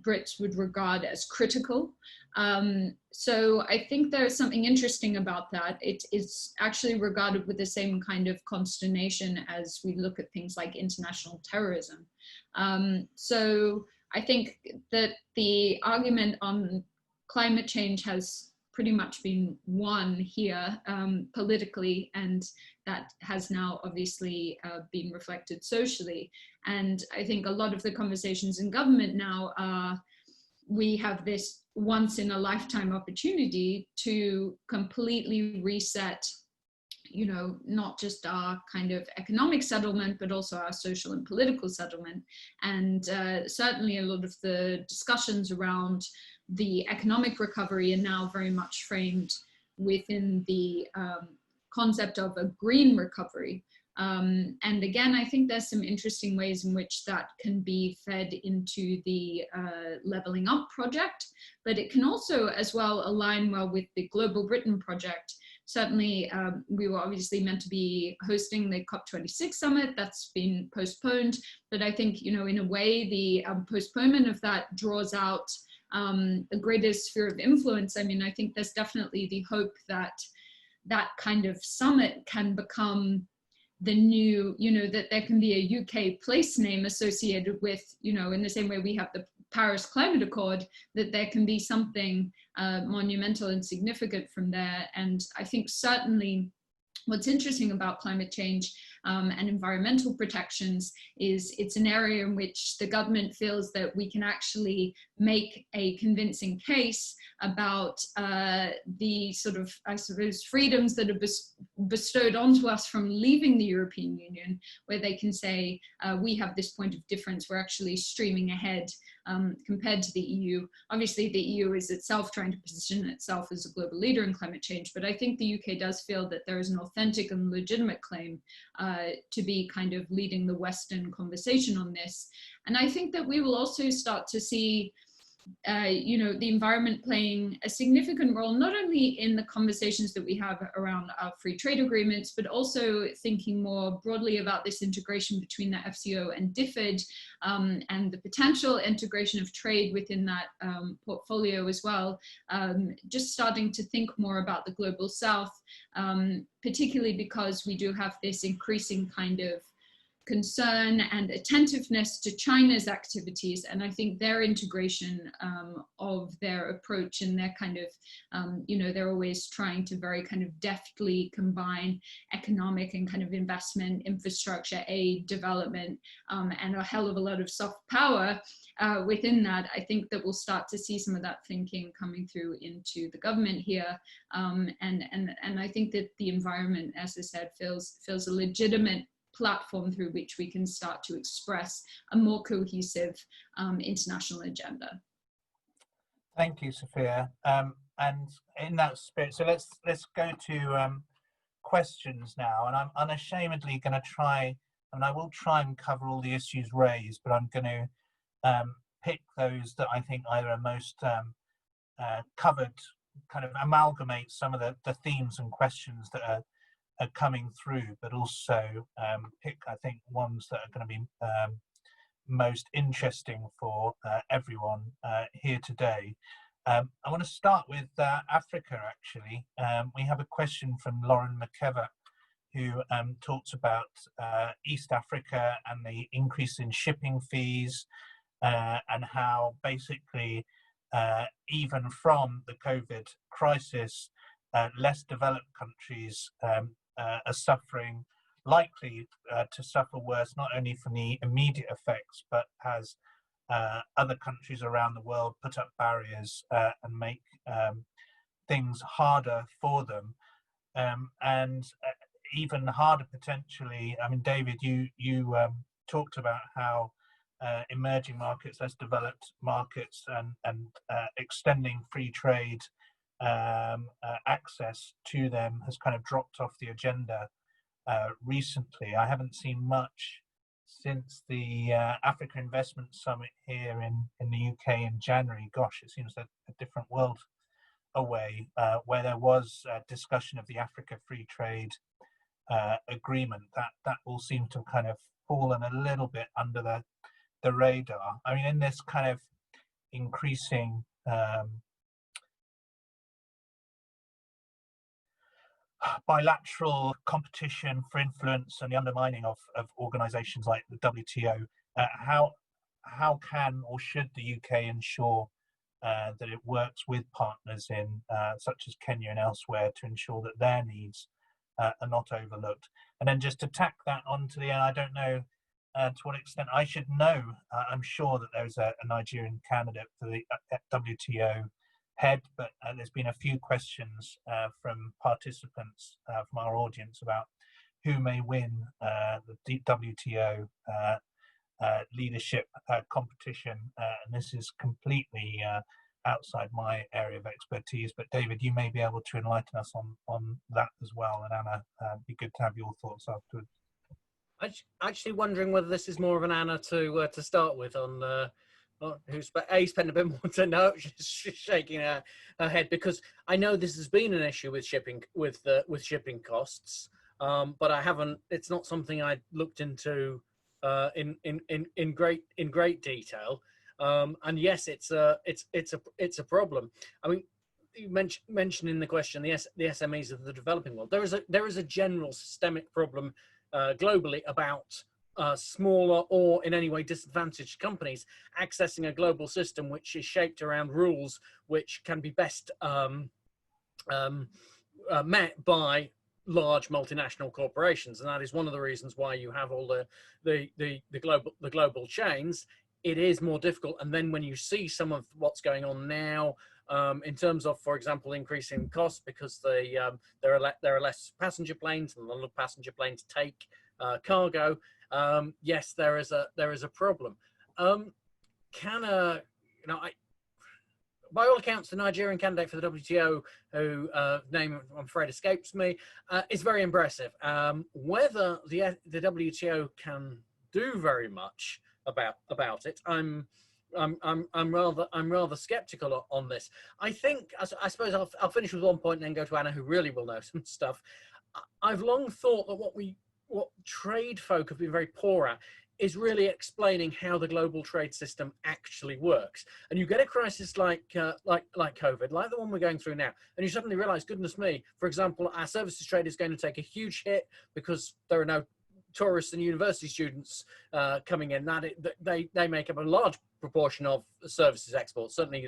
Speaker 4: Brits would regard as critical. So I think there's something interesting about that. It is actually regarded with the same kind of consternation as we look at things like international terrorism. So I think that the argument on climate change has pretty much been won here politically, and that has now obviously been reflected socially. And I think a lot of the conversations in government now are, we have this once in a lifetime opportunity to completely reset, you know, not just our kind of economic settlement, but also our social and political settlement. And certainly a lot of the discussions around the economic recovery are now very much framed within the concept of a green recovery. And again, I think there's some interesting ways in which that can be fed into the Levelling Up project, but it can also as well align well with the Global Britain project. Certainly, we were obviously meant to be hosting the COP26 summit. That's been postponed, but I think, you know, in a way, the postponement of that draws out a greater sphere of influence. I mean, I think there's definitely the hope that that kind of summit can become the new, you know, that there can be a UK place name associated with, you know, in the same way we have the Paris Climate Accord, that there can be something monumental and significant from there. And I think certainly what's interesting about climate change and environmental protections is it's an area in which the government feels that we can actually make a convincing case about the sort of, I suppose, freedoms that are bestowed onto us from leaving the European Union, where they can say, we have this point of difference, we're actually streaming ahead compared to the EU. Obviously, the EU is itself trying to position itself as a global leader in climate change, but I think the UK does feel that there is an authentic and legitimate claim to be kind of leading the Western conversation on this. And I think that we will also start to see you know, the environment playing a significant role, not only in the conversations that we have around our free trade agreements, but also thinking more broadly about this integration between the FCO and DFID, and the potential integration of trade within that portfolio as well. Just starting to think more about the global South, particularly because we do have this increasing kind of concern and attentiveness to China's activities, and I think their integration of their approach and their kind of, you know, they're always trying to very kind of deftly combine economic and kind of investment, infrastructure, aid, development, and a hell of a lot of soft power within that. I think that we'll start to see some of that thinking coming through into the government here, and I think that the environment, as I said, feels a legitimate platform through which we can start to express a more cohesive international agenda.
Speaker 1: Thank you, Sophia. And in that spirit, so let's go to questions now. And I'm unashamedly going to try, and I will try and cover all the issues raised, but I'm going to pick those that I think either are most covered, kind of amalgamate some of the themes and questions that are coming through, but also pick, I think, ones that are going to be most interesting for everyone here today. I want to start with Africa, actually. We have a question from Lauren McKevitt, who talks about East Africa and the increase in shipping fees, and how basically even from the COVID crisis, less developed countries are suffering, likely to suffer worse, not only from the immediate effects, but as other countries around the world put up barriers and make things harder for them, and even harder potentially. I mean, David, you talked about how emerging markets, less developed markets, and extending free trade access to them has kind of dropped off the agenda recently. I haven't seen much since the Africa Investment Summit here in the UK in January. Gosh, it seems a different world away, where there was a discussion of the Africa Free Trade Agreement. That all seemed to have kind of fallen a little bit under the radar. I mean, in this kind of increasing bilateral competition for influence and the undermining of organisations like the WTO, how can or should the UK ensure that it works with partners in such as Kenya and elsewhere to ensure that their needs are not overlooked. And then just to tack that onto the end, I don't know to what extent I should know. I'm sure that there's a Nigerian candidate for the WTO head, but there's been a few questions from participants from our audience about who may win the WTO leadership competition, and this is completely outside my area of expertise, but David, you may be able to enlighten us on that as well, and Anna, be good to have your thoughts afterwards.
Speaker 2: I'm actually wondering whether this is more of an Anna to start with on who's spent a bit more to know. She's shaking her head, because I know this has been an issue with shipping shipping costs, but I haven't. It's not something I looked into in great detail. And yes, it's a problem. I mean, you mentioned in the question the SMEs of the developing world. There is a general systemic problem globally about smaller or in any way disadvantaged companies accessing a global system which is shaped around rules which can be best met by large multinational corporations, and that is one of the reasons why you have all the global chains. It is more difficult, and then when you see some of what's going on now in terms of, for example, increasing costs because there are less passenger planes, and a lot of passenger planes take cargo. Yes, there is a problem. By all accounts, the Nigerian candidate for the WTO, who name I'm afraid escapes me, is very impressive. Whether the WTO can do very much about it, I'm rather skeptical on this. I think, I suppose I'll finish with one point and then go to Anna, who really will know some stuff. I've long thought that what trade folk have been very poor at is really explaining how the global trade system actually works. And you get a crisis like COVID, like the one we're going through now, and you suddenly realize, goodness me, for example, our services trade is going to take a huge hit because there are no tourists and university students coming in. They make up a large proportion of services exports. Certainly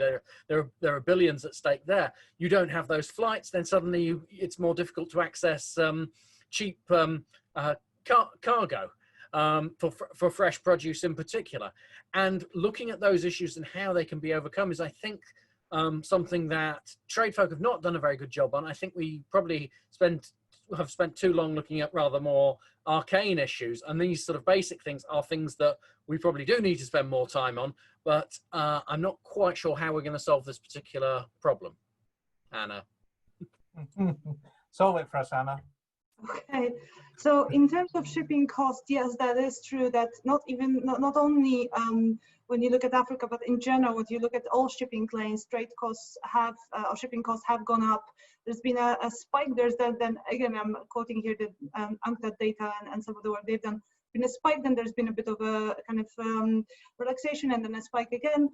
Speaker 2: there are billions at stake there. You don't have those flights, then suddenly it's more difficult to access cheap cargo. For fresh produce in particular. And looking at those issues and how they can be overcome is, I think, something that trade folk have not done a very good job on. I think we probably have spent too long looking at rather more arcane issues, and these sort of basic things are things that we probably do need to spend more time on, but I'm not quite sure how we're going to solve this particular problem. Anna.
Speaker 1: Solve it for us, Anna.
Speaker 3: Okay, so in terms of shipping costs, yes, that is true. That not only when you look at Africa, but in general, when you look at all shipping lanes, trade costs have or shipping costs have gone up. There's been a spike. Then again, I'm quoting here the UNCTAD data and some of the work they've done. Been a spike, then there's been a bit of a kind of relaxation, and then a spike again.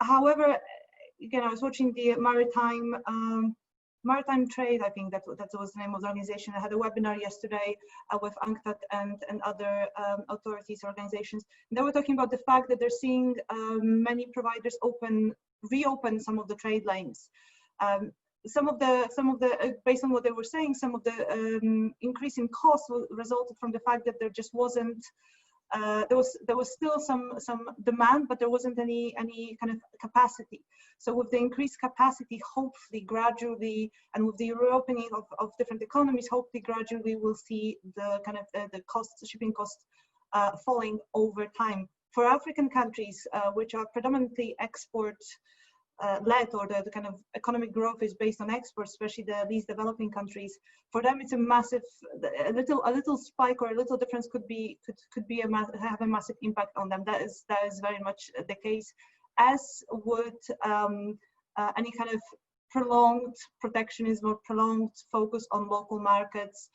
Speaker 3: However, again, I was watching the Maritime Trade, I think that was the name of the organization. I had a webinar yesterday with UNCTAD and other authorities, organizations. And they were talking about the fact that they're seeing many providers reopen some of the trade lanes. Some of the based on what they were saying, some of the increase in costs resulted from the fact that there just wasn't. There was still some demand, but there wasn't any kind of capacity. So with the increased capacity, hopefully gradually, and with the reopening of different economies, hopefully gradually we'll see the kind of the costs, shipping costs, falling over time. For African countries, which are predominantly export led, or the kind of economic growth is based on exports, especially the least developing countries, for them it's a massive, a little spike or a little difference could have a massive impact on them. That is very much the case, as would any kind of prolonged protectionism or prolonged focus on local markets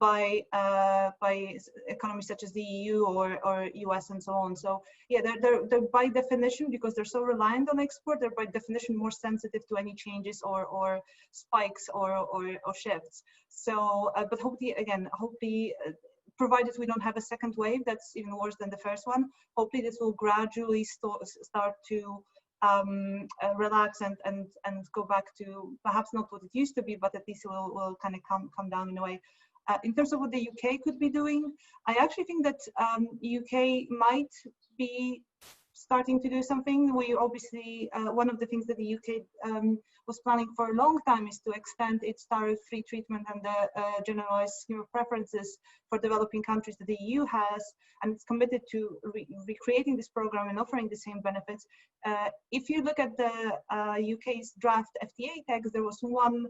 Speaker 3: by economies such as the EU or US and so on. So yeah, they're by definition, because they're so reliant on export, they're by definition more sensitive to any changes or spikes or shifts. So but hopefully provided we don't have a second wave that's even worse than the first one, hopefully this will gradually start to relax and go back to perhaps not what it used to be, but at least it will kind of come down in a way. In terms of what the UK could be doing, I actually think that UK might be starting to do something. We obviously, one of the things that the UK was planning for a long time is to extend its tariff-free treatment and the generalized scheme of preferences for developing countries that the EU has, and it's committed to recreating this program and offering the same benefits. If you look at the UK's draft FTA text, there was one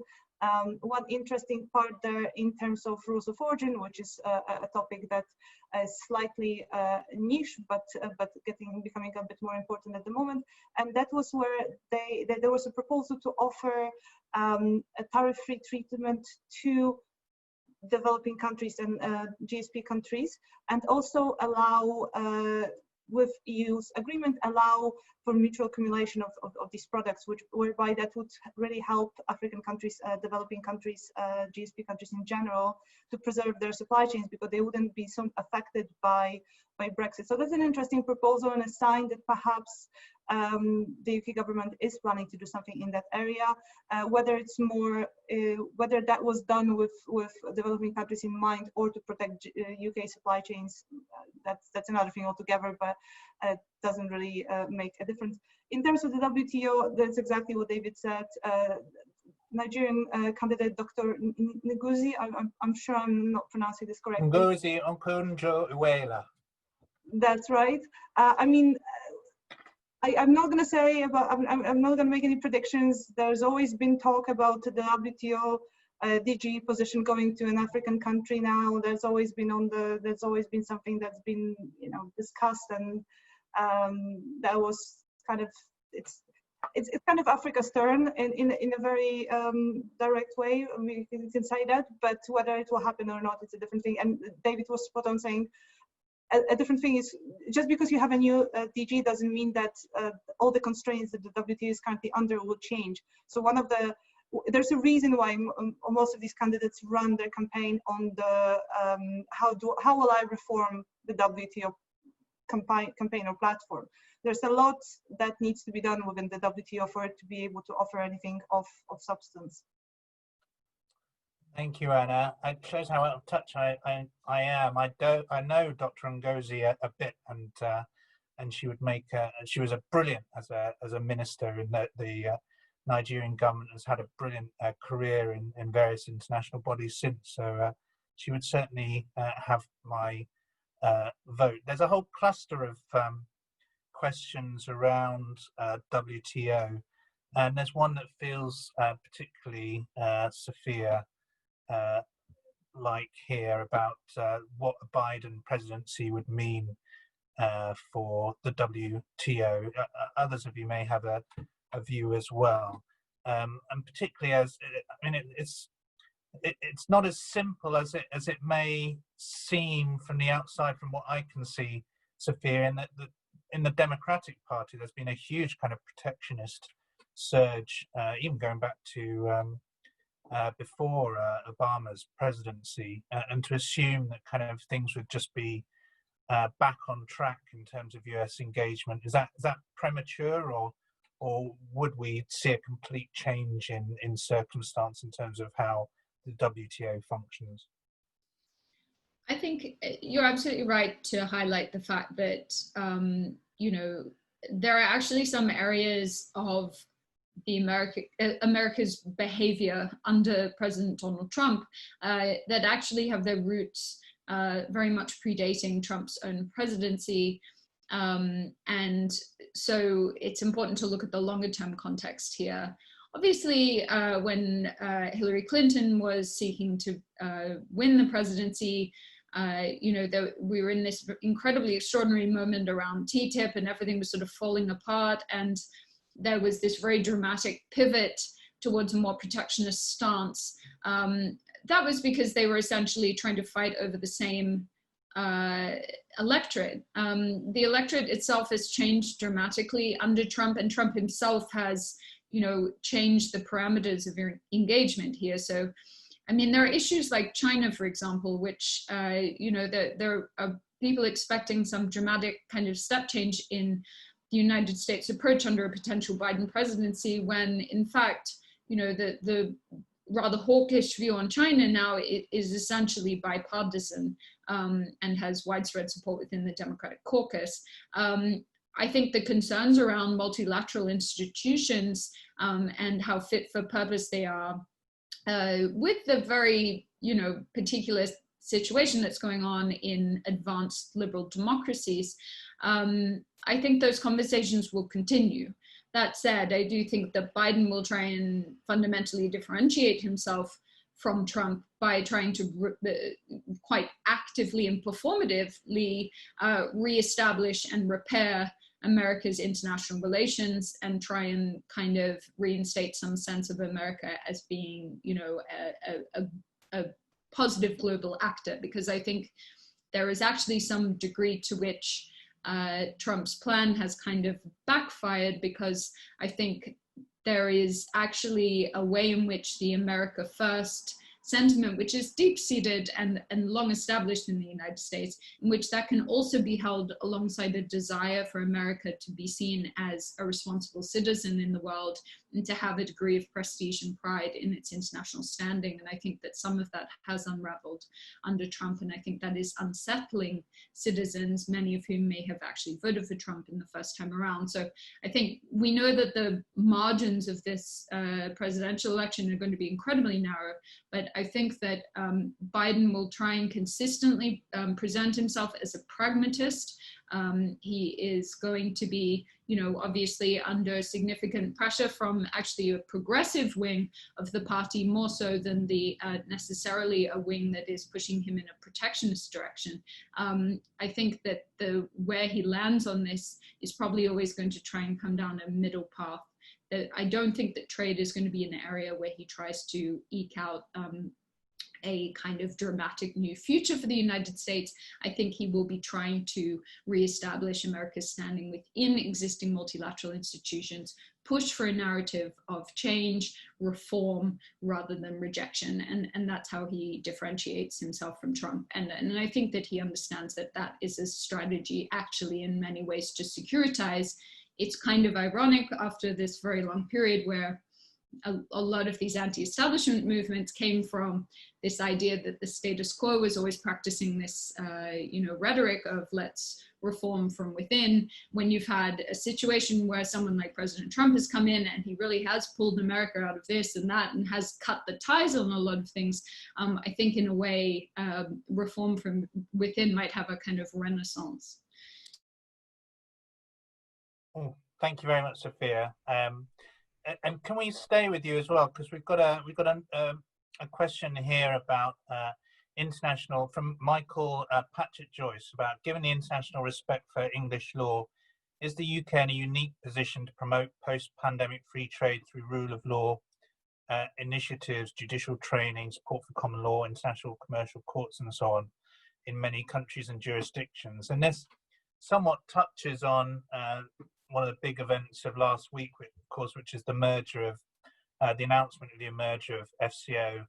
Speaker 3: interesting part there in terms of rules of origin, which is a topic that is slightly niche, but becoming a bit more important at the moment. And that was where there was a proposal to offer a tariff-free treatment to developing countries and GSP countries, and also allow, with EU's agreement, allow for mutual accumulation of these products, whereby that would really help African countries, developing countries, GSP countries in general, to preserve their supply chains, because they wouldn't be so affected by Brexit. So that's an interesting proposal and a sign that perhaps the UK government is planning to do something in that area. Whether it's more, whether that was done with developing countries in mind or to protect UK supply chains, that's another thing altogether, but it doesn't really make a difference. In terms of the WTO, that's exactly what David said. Nigerian candidate Dr. Ngozi, I'm sure I'm not pronouncing this correctly.
Speaker 1: Ngozi Okonjo-Iweala.
Speaker 3: That's right. I mean, I'm not going to say about, I'm not going to make any predictions. There's always been talk about the WTO DG position going to an African country now. There's always been something that's been, discussed, and that was kind of, it's kind of Africa's turn in a very direct way. I mean, you can say that, but whether it will happen or not, it's a different thing. And David was spot on saying, a different thing is, just because you have a new DG doesn't mean that all the constraints that the WTO is currently under will change. So there's a reason why most of these candidates run their campaign on the how will I reform the WTO campaign or platform. There's a lot that needs to be done within the WTO for it to be able to offer anything of substance.
Speaker 1: Thank you, Anna. It shows how out of touch I am. I know Dr. Ngozi a bit, and she would make she was brilliant as a minister in the Nigerian government, has had a brilliant career in various international bodies since. So she would certainly have my vote. There's a whole cluster of questions around WTO, and there's one that feels particularly Sophia like here, about what a Biden presidency would mean for the WTO. Others of you may have a view as well, and particularly as it's not as simple as it may seem from the outside, from what I can see, Sophia, in that in the Democratic Party there's been a huge kind of protectionist surge, even going back to before Obama's presidency, and to assume that kind of things would just be back on track in terms of US engagement, is that premature, or would we see a complete change in circumstance in terms of how the WTO functions?
Speaker 4: I think you're absolutely right to highlight the fact that there are actually some areas of the America's behavior under President Donald Trump that actually have their roots very much predating Trump's own presidency. And so it's important to look at the longer term context here. Obviously, when Hillary Clinton was seeking to win the presidency, we were in this incredibly extraordinary moment around TTIP, and everything was sort of falling apart. And there was this very dramatic pivot towards a more protectionist stance. That was because they were essentially trying to fight over the same electorate. The electorate itself has changed dramatically under Trump, and Trump himself has, changed the parameters of your engagement here. So, I mean, there are issues like China, for example, which, there are people expecting some dramatic kind of step change in the United States approach under a potential Biden presidency, when in fact, you know, the rather hawkish view on China now is essentially bipartisan and has widespread support within the Democratic caucus. I think the concerns around multilateral institutions and how fit for purpose they are with the very, you know, particular situation that's going on in advanced liberal democracies, I think those conversations will continue. That said, I do think that Biden will try and fundamentally differentiate himself from Trump by trying to quite actively and performatively reestablish and repair America's international relations and try and kind of reinstate some sense of America as being, you know, a positive global actor, because I think there is actually some degree to which Trump's plan has kind of backfired, because I think there is actually a way in which the America First sentiment, which is deep-seated and long established in the United States, in which that can also be held alongside a desire for America to be seen as a responsible citizen in the world and to have a degree of prestige and pride in its international standing. And I think that some of that has unraveled under Trump, and I think that is unsettling citizens, many of whom may have actually voted for Trump in the first time around. So I think we know that the margins of this presidential election are going to be incredibly narrow, but I think that Biden will try and consistently present himself as a pragmatist. He is going to be, you know, obviously under significant pressure from actually a progressive wing of the party, more so than the necessarily a wing that is pushing him in a protectionist direction. I think that where he lands on this is probably always going to try and come down a middle path. I don't think that trade is going to be an area where he tries to eke out a kind of dramatic new future for the United States. I think he will be trying to reestablish America's standing within existing multilateral institutions, push for a narrative of change, reform, rather than rejection. And that's how he differentiates himself from Trump. And I think that he understands that that is a strategy actually in many ways to securitize. It's kind of ironic after this very long period where a lot of these anti-establishment movements came from this idea that the status quo was always practicing this, you know, rhetoric of let's reform from within. When you've had a situation where someone like President Trump has come in and he really has pulled America out of this and that and has cut the ties on a lot of things, I think in a way, reform from within might have a kind of renaissance.
Speaker 1: Oh, thank you very much, Sophia. And can we stay with you as well, because we've got a question here about international, from Michael Patchett Joyce, about given the international respect for English law, is the UK in a unique position to promote post-pandemic free trade through rule of law initiatives, judicial training, support for common law, international commercial courts, and so on, in many countries and jurisdictions? And this somewhat touches on one of the big events of last week, of course, which is the merger of the announcement of the merger of FCO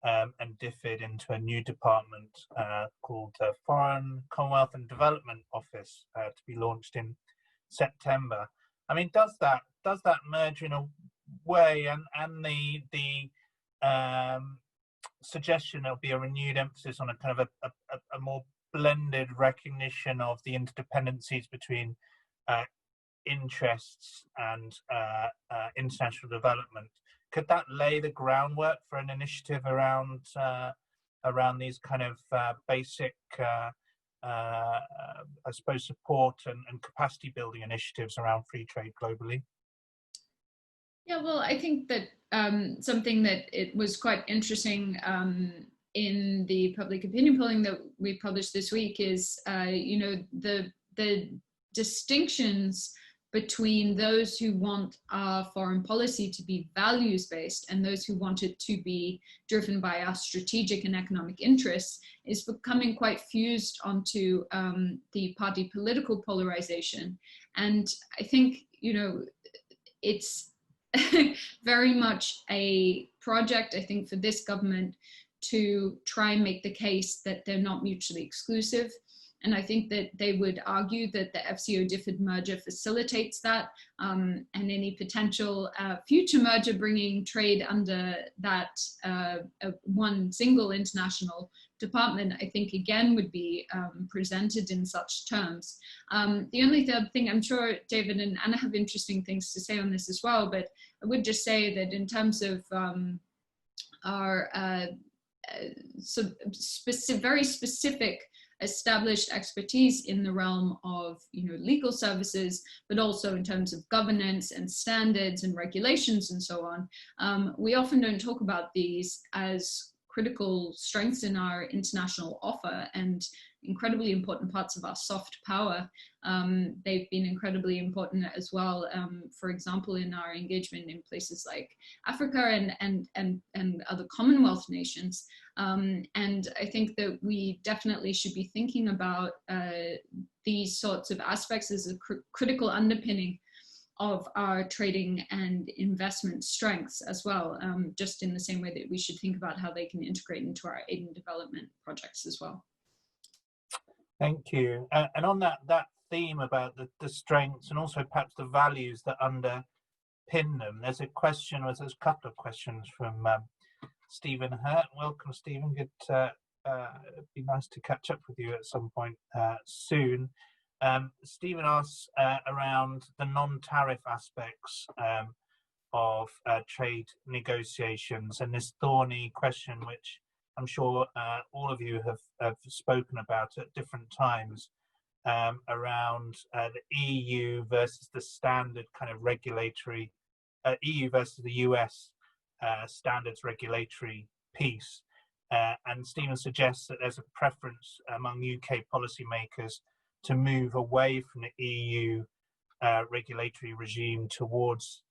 Speaker 1: and DFID into a new department called Foreign, Commonwealth and Development Office to be launched in September. I mean, does that merge in a way, and the suggestion there'll be a renewed emphasis on a kind of a more blended recognition of the interdependencies between interests and international development? Could that lay the groundwork for an initiative around these kind of basic, I suppose, support and capacity building initiatives around free trade globally?
Speaker 4: Yeah, well, I think that something that it was quite interesting in the public opinion polling that we published this week is, you know, the distinctions between those who want our foreign policy to be values-based and those who want it to be driven by our strategic and economic interests is becoming quite fused onto the party political polarization. And I think, you know, it's very much a project, I think, for this government to try and make the case that they're not mutually exclusive, And I think that they would argue that the FCO-DFID merger facilitates that, and any potential future merger bringing trade under that one single international department, I think again would be presented in such terms. The only third thing, I'm sure David and Anna have interesting things to say on this as well, but I would just say that in terms of our very specific established expertise in the realm of legal services, but also in terms of governance and standards and regulations and so on, we often don't talk about these as critical strengths in our international offer and incredibly important parts of our soft power. They've been incredibly important as well, for example, in our engagement in places like Africa and other Commonwealth nations. And I think that we definitely should be thinking about these sorts of aspects as a critical underpinning of our trading and investment strengths as well, just in the same way that we should think about how they can integrate into our aid and development projects as well.
Speaker 1: Thank you. And on that theme about the strengths and also perhaps the values that underpin them, there's a couple of questions from Stephen Hurt. Welcome, Stephen. Good. It'd be nice to catch up with you at some point soon. Stephen asks around the non-tariff aspects of trade negotiations, and this thorny question, which I'm sure all of you have spoken about at different times, around the EU versus the standard kind of regulatory, EU versus the US standards regulatory piece. And Stephen suggests that there's a preference among UK policymakers to move away from the EU regulatory regime towards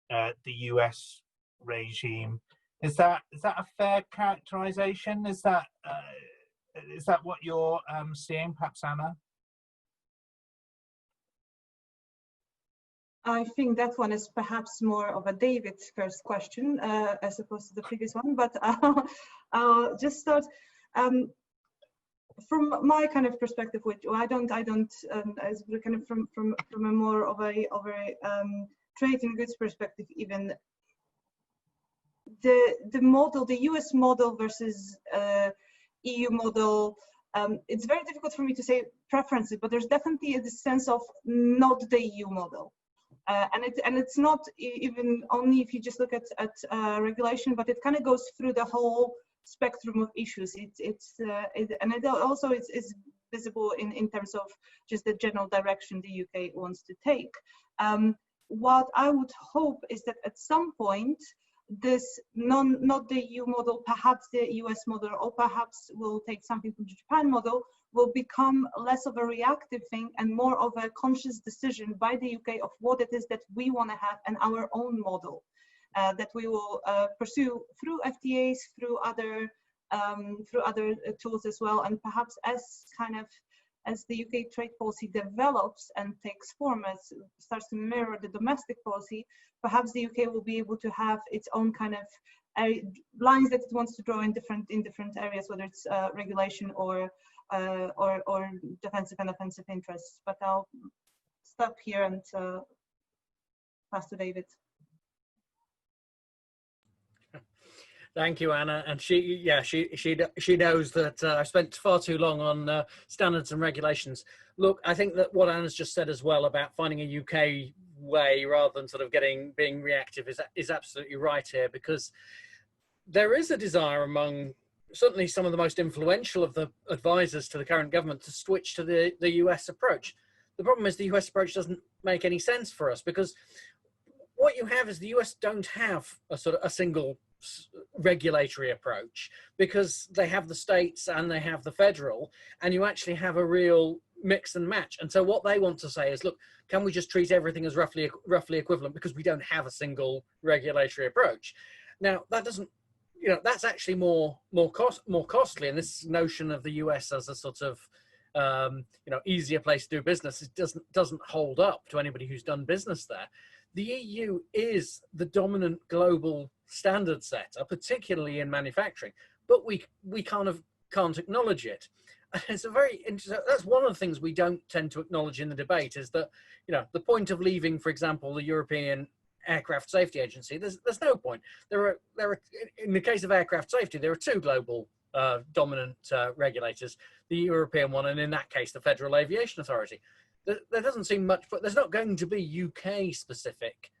Speaker 1: the US regime. Is that a fair characterization? Is that what you're seeing, perhaps, Anna?
Speaker 3: I think that one is perhaps more of a David's first question as opposed to the previous one, but I'll just start. From my kind of perspective, which I don't, as kind of from a more of a trade and goods perspective, even the model, the US model versus EU model, it's very difficult for me to say preferences, but there's definitely a sense of not the EU model. And it's not even only if you just look at regulation, but it kind of goes through the whole spectrum of issues. And it also is visible in terms of just the general direction the UK wants to take. What I would hope is that at some point, this not the EU model, perhaps the US model, or perhaps we'll take something from the Japan model, will become less of a reactive thing and more of a conscious decision by the UK of what it is that we want to have and our own model that we will pursue through FTAs, through other tools as well, and perhaps as the UK trade policy develops and takes form, as starts to mirror the domestic policy, perhaps the UK will be able to have its own kind of lines that it wants to draw in different areas, whether it's regulation or defensive and offensive interests. But I'll stop here and pass to David.
Speaker 2: Thank you, Anna. And she knows that I've spent far too long on standards and regulations. Look, I think that what Anna's just said as well about finding a UK way rather than sort of being reactive is absolutely right here, because there is a desire among certainly some of the most influential of the advisors to the current government to switch to the US approach. The problem is the US approach doesn't make any sense for us, because what you have is the US don't have a single regulatory approach, because they have the states and they have the federal, and you actually have a real mix and match. And so what they want to say is, look, can we just treat everything as roughly equivalent, because we don't have a single regulatory approach? Now that doesn't, that's actually more costly, and this notion of the US as a sort of easier place to do business, it doesn't hold up to anybody who's done business there. The EU is the dominant global standard setter, particularly in manufacturing, but we can't acknowledge it. it's a very interesting, that's one of the things we don't tend to acknowledge in the debate, is that, you know, the point of leaving, for example, the European Aircraft Safety Agency, there's no point. There are, in the case of aircraft safety, there are two global dominant regulators, the European one, and in that case, the Federal Aviation Authority. There doesn't seem much, but there's not going to be UK specific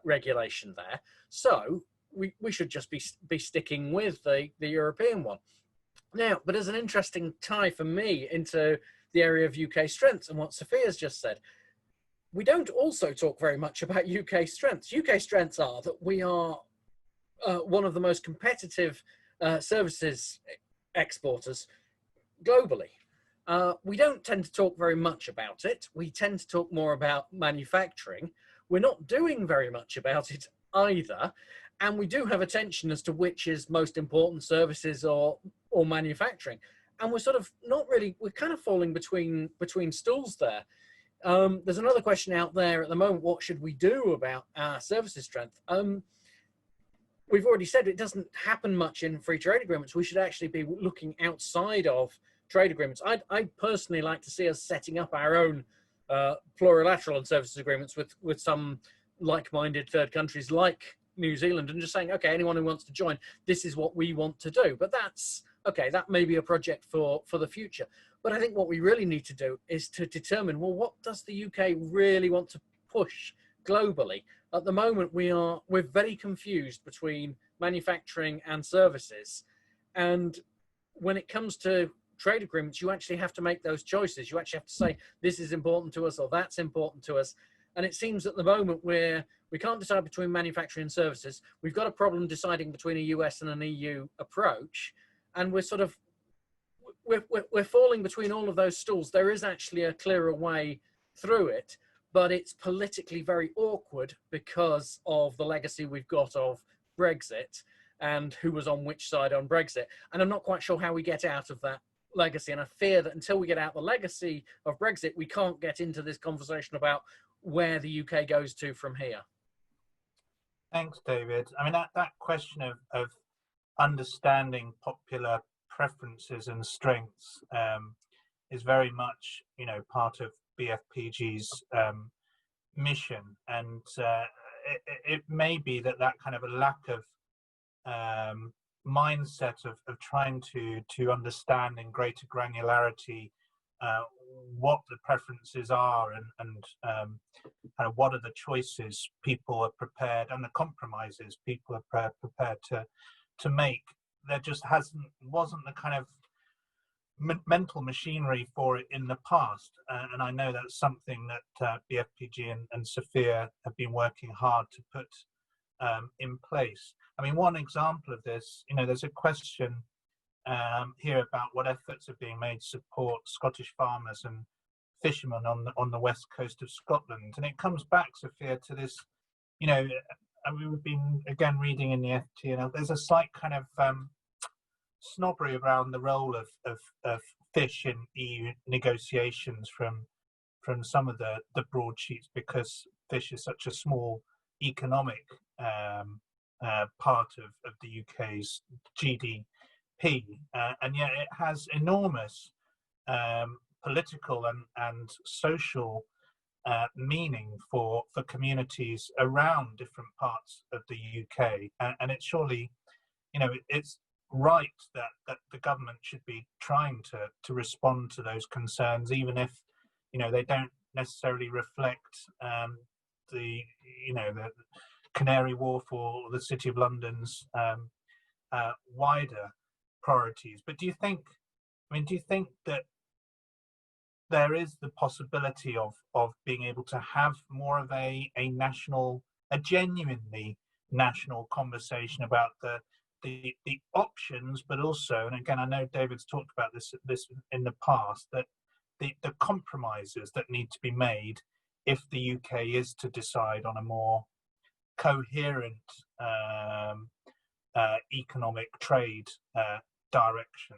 Speaker 2: regulation there. So we should just be sticking with the European one. Now, but as an interesting tie for me into the area of UK strengths and what Sophia's just said, we don't also talk very much about UK strengths. UK strengths are that we are one of the most competitive services exporters globally. We don't tend to talk very much about it. We tend to talk more about manufacturing. We're not doing very much about it either. And we do have a tension as to which is most important, services or manufacturing. And we're sort of not really, we're kind of falling between stools there. There's another question out there at the moment: what should we do about our services strength? We've already said it doesn't happen much in free trade agreements. We should actually be looking outside of trade agreements. I'd personally like to see us setting up our own plurilateral and services agreements with some like-minded third countries like New Zealand, and just saying, okay, anyone who wants to join, this is what we want to do. But that's okay, that may be a project for the future. But I think what we really need to do is to determine, well, what does the UK really want to push globally? At the moment, we're very confused between manufacturing and services. And when it comes to trade agreements, you actually have to make those choices. You actually have to say, this is important to us or that's important to us. And it seems at the moment we can't decide between manufacturing and services. We've got a problem deciding between a US and an EU approach. And we're sort of, we're falling between all of those stools. There is actually a clearer way through it, but it's politically very awkward because of the legacy we've got of Brexit and who was on which side on Brexit. And I'm not quite sure how we get out of that legacy. And I fear that until we get out the legacy of Brexit, we can't get into this conversation about where the UK goes to from here.
Speaker 1: Thanks, David. I mean, that question of understanding popular preferences and strengths is very much, you know, part of BFPG's mission, and it may be that kind of a lack of mindset of trying to understand in greater granularity what the preferences are and kind of what are the choices people are prepared and the compromises people are prepared to make. There just wasn't the kind of mental machinery for it in the past, and I know that's something that BFPG and Sophia have been working hard to put in place. I mean, one example of this, you know, there's a question here about what efforts are being made to support Scottish farmers and fishermen on the west coast of Scotland, and it comes back, Sophia, to this, you know, and we've been again reading in the FT, and there's a slight kind of snobbery around the role of fish in EU negotiations from some of the broadsheets, because fish is such a small economic part of the UK's GDP, and yet it has enormous political and social meaning for communities around different parts of the UK, and it's surely, you know, it's right that the government should be trying to respond to those concerns, even if, you know, they don't necessarily reflect the Canary Wharf or the City of London's wider priorities. But do you think that there is the possibility of being able to have more of a genuinely national conversation about the options, but also, and again, I know David's talked about this in the past, that the compromises that need to be made if the UK is to decide on a more coherent economic trade direction?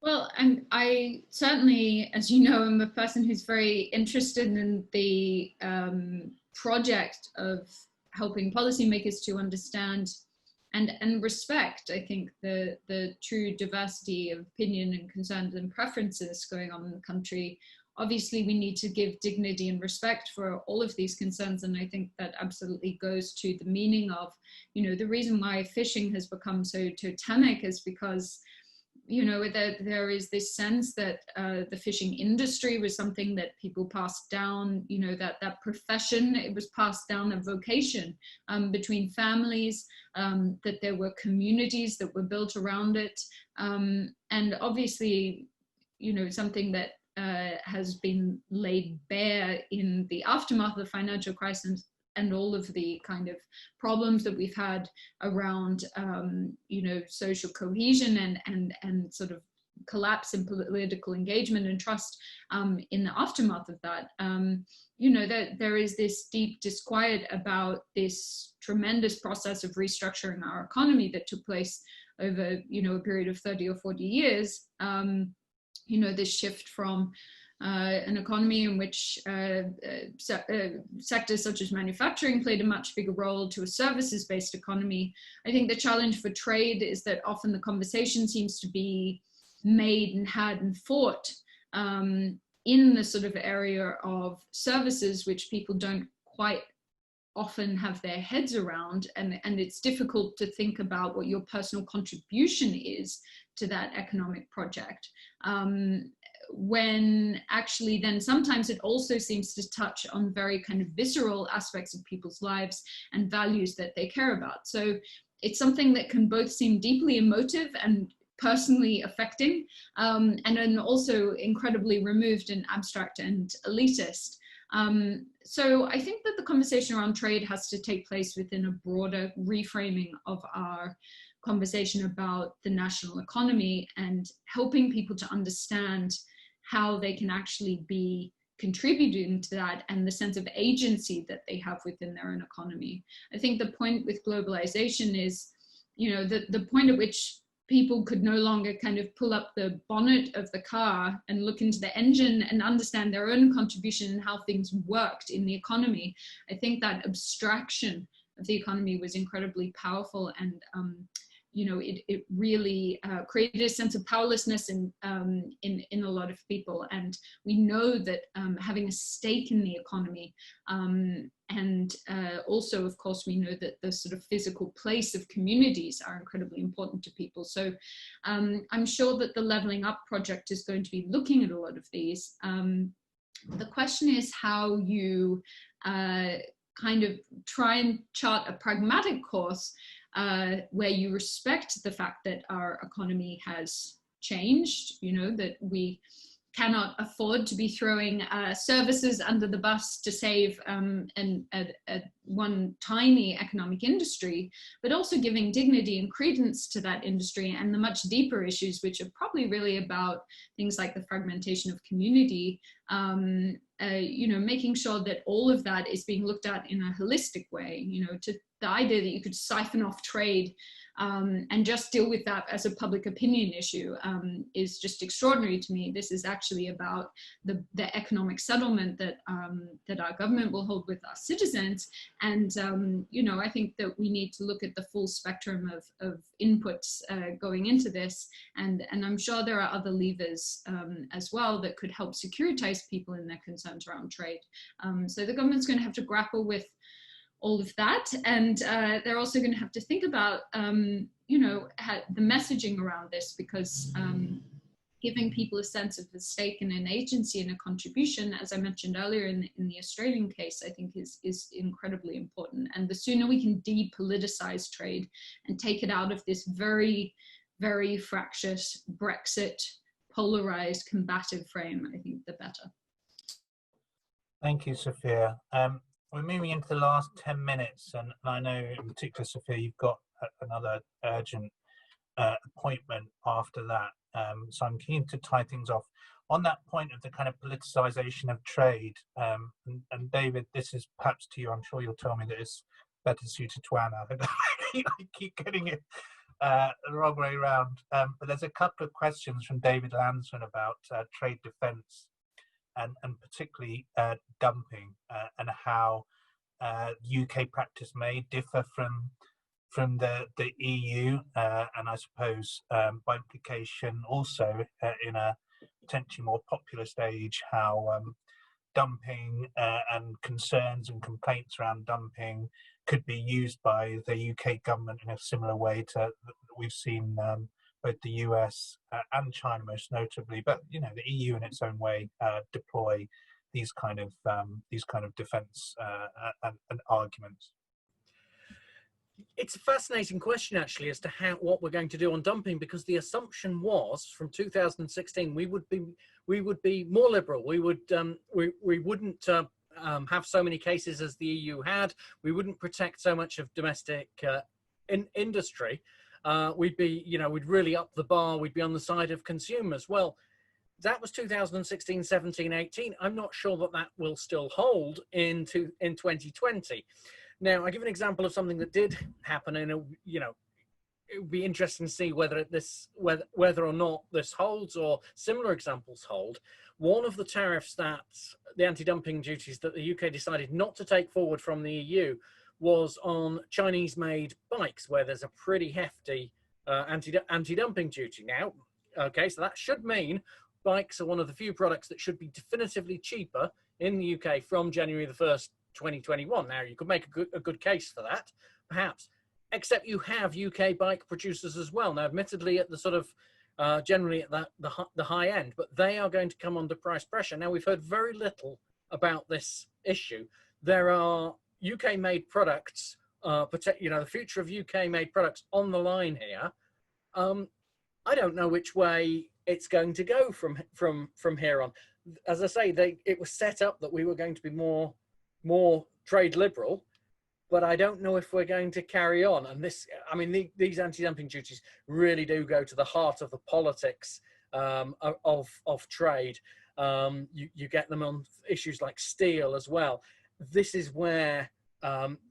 Speaker 4: Well, and I certainly, as you know, am a person who's very interested in the project of helping policymakers to understand and respect, I think, the true diversity of opinion and concerns and preferences going on in the country. Obviously, we need to give dignity and respect for all of these concerns, and I think that absolutely goes to the meaning of, the reason why fishing has become so totemic is because, there is this sense that the fishing industry was something that people passed down, that profession, it was passed down, a vocation between families, that there were communities that were built around it. And obviously, something that has been laid bare in the aftermath of the financial crisis and all of the kind of problems that we've had around, social cohesion and sort of collapse in political engagement and trust in the aftermath of that. That there is this deep disquiet about this tremendous process of restructuring our economy that took place over, a period of 30 or 40 years. This shift from an economy in which sectors such as manufacturing played a much bigger role to a services-based economy. I think the challenge for trade is that often the conversation seems to be made and had and fought in the sort of area of services, which people don't quite often have their heads around, and it's difficult to think about what your personal contribution is to that economic project. When actually then sometimes it also seems to touch on very kind of visceral aspects of people's lives and values that they care about. So it's something that can both seem deeply emotive and personally affecting, and then also incredibly removed and abstract and elitist. So I think that the conversation around trade has to take place within a broader reframing of our conversation about the national economy and helping people to understand how they can actually be contributing to that and the sense of agency that they have within their own economy. I think the point with globalization is, the point at which people could no longer kind of pull up the bonnet of the car and look into the engine and understand their own contribution and how things worked in the economy. I think that abstraction of the economy was incredibly powerful, and it really created a sense of powerlessness in a lot of people. And we know that having a stake in the economy, and also, of course, we know that the sort of physical place of communities are incredibly important to people. So I'm sure that the Leveling Up project is going to be looking at a lot of these. The question is how you kind of try and chart a pragmatic course where you respect the fact that our economy has changed, that we cannot afford to be throwing services under the bus to save one tiny economic industry, but also giving dignity and credence to that industry and the much deeper issues, which are probably really about things like the fragmentation of community, making sure that all of that is being looked at in a holistic way, to the idea that you could siphon off trade and just deal with that as a public opinion issue is just extraordinary to me. This is actually about the economic settlement that our government will hold with our citizens. And, I think that we need to look at the full spectrum of inputs going into this. And I'm sure there are other levers as well that could help securitize people in their concerns around trade. So the government's going to have to grapple with all of that, and they're also going to have to think about, the messaging around this, because giving people a sense of a stake and an agency and a contribution, as I mentioned earlier in the Australian case, I think is incredibly important. And the sooner we can depoliticize trade and take it out of this very, very fractious Brexit, polarized, combative frame, I think the better.
Speaker 1: Thank you, Sophia. We're moving into the last 10 minutes, and I know in particular, Sophia, you've got another urgent appointment after that. So I'm keen to tie things off. On that point of the kind of politicization of trade, and David, this is perhaps to you, I'm sure you'll tell me that it's better suited to Anna. I keep getting it the wrong way around. But there's a couple of questions from David Lansman about trade defense. And particularly dumping and how UK practice may differ from from the EU, and I suppose by implication also in a potentially more populist age, how dumping and concerns and complaints around dumping could be used by the UK government in a similar way to we've seen both the US and China most notably, but you know the EU in its own way deploy these kind of defence and arguments.
Speaker 2: It's a fascinating question, actually, as to what we're going to do on dumping, because the assumption was from 2016 we would be more liberal. We wouldn't have so many cases as the EU had. We wouldn't protect so much of domestic industry. We'd really up the bar. We'd be on the side of consumers. Well, that was 2016, 17, 18. I'm not sure that will still hold in 2020. Now, I give an example of something that did happen, and it would be interesting to see whether or not this holds or similar examples hold. One of the tariffs the anti-dumping duties that the UK decided not to take forward from the EU was on Chinese-made bikes, where there's a pretty hefty anti-dumping duty. Now, okay, so that should mean bikes are one of the few products that should be definitively cheaper in the UK from January the 1st, 2021. Now, you could make a good case for that, perhaps, except you have UK bike producers as well. Now, admittedly, at the sort of generally at the high end, but they are going to come under price pressure. Now, we've heard very little about this issue. There are UK-made products, the future of UK-made products on the line here. I don't know which way it's going to go from here on. As I say, it was set up that we were going to be more trade liberal, but I don't know if we're going to carry on. And these anti-dumping duties really do go to the heart of the politics of trade. You get them on issues like steel as well. This is where,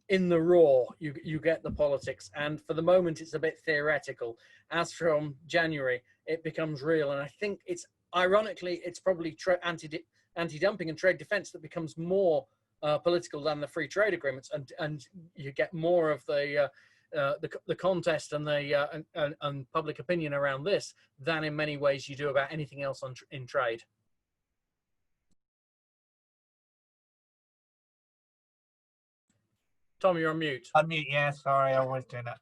Speaker 2: in the raw, you get the politics. And for the moment, it's a bit theoretical. As from January, it becomes real. And I think ironically, it's probably anti-dumping and trade defense that becomes more political than the free trade agreements, and you get more of the contest and and public opinion around this than in many ways you do about anything else in trade. Tom, you're on mute.
Speaker 1: Unmute, yeah, sorry, I was doing that.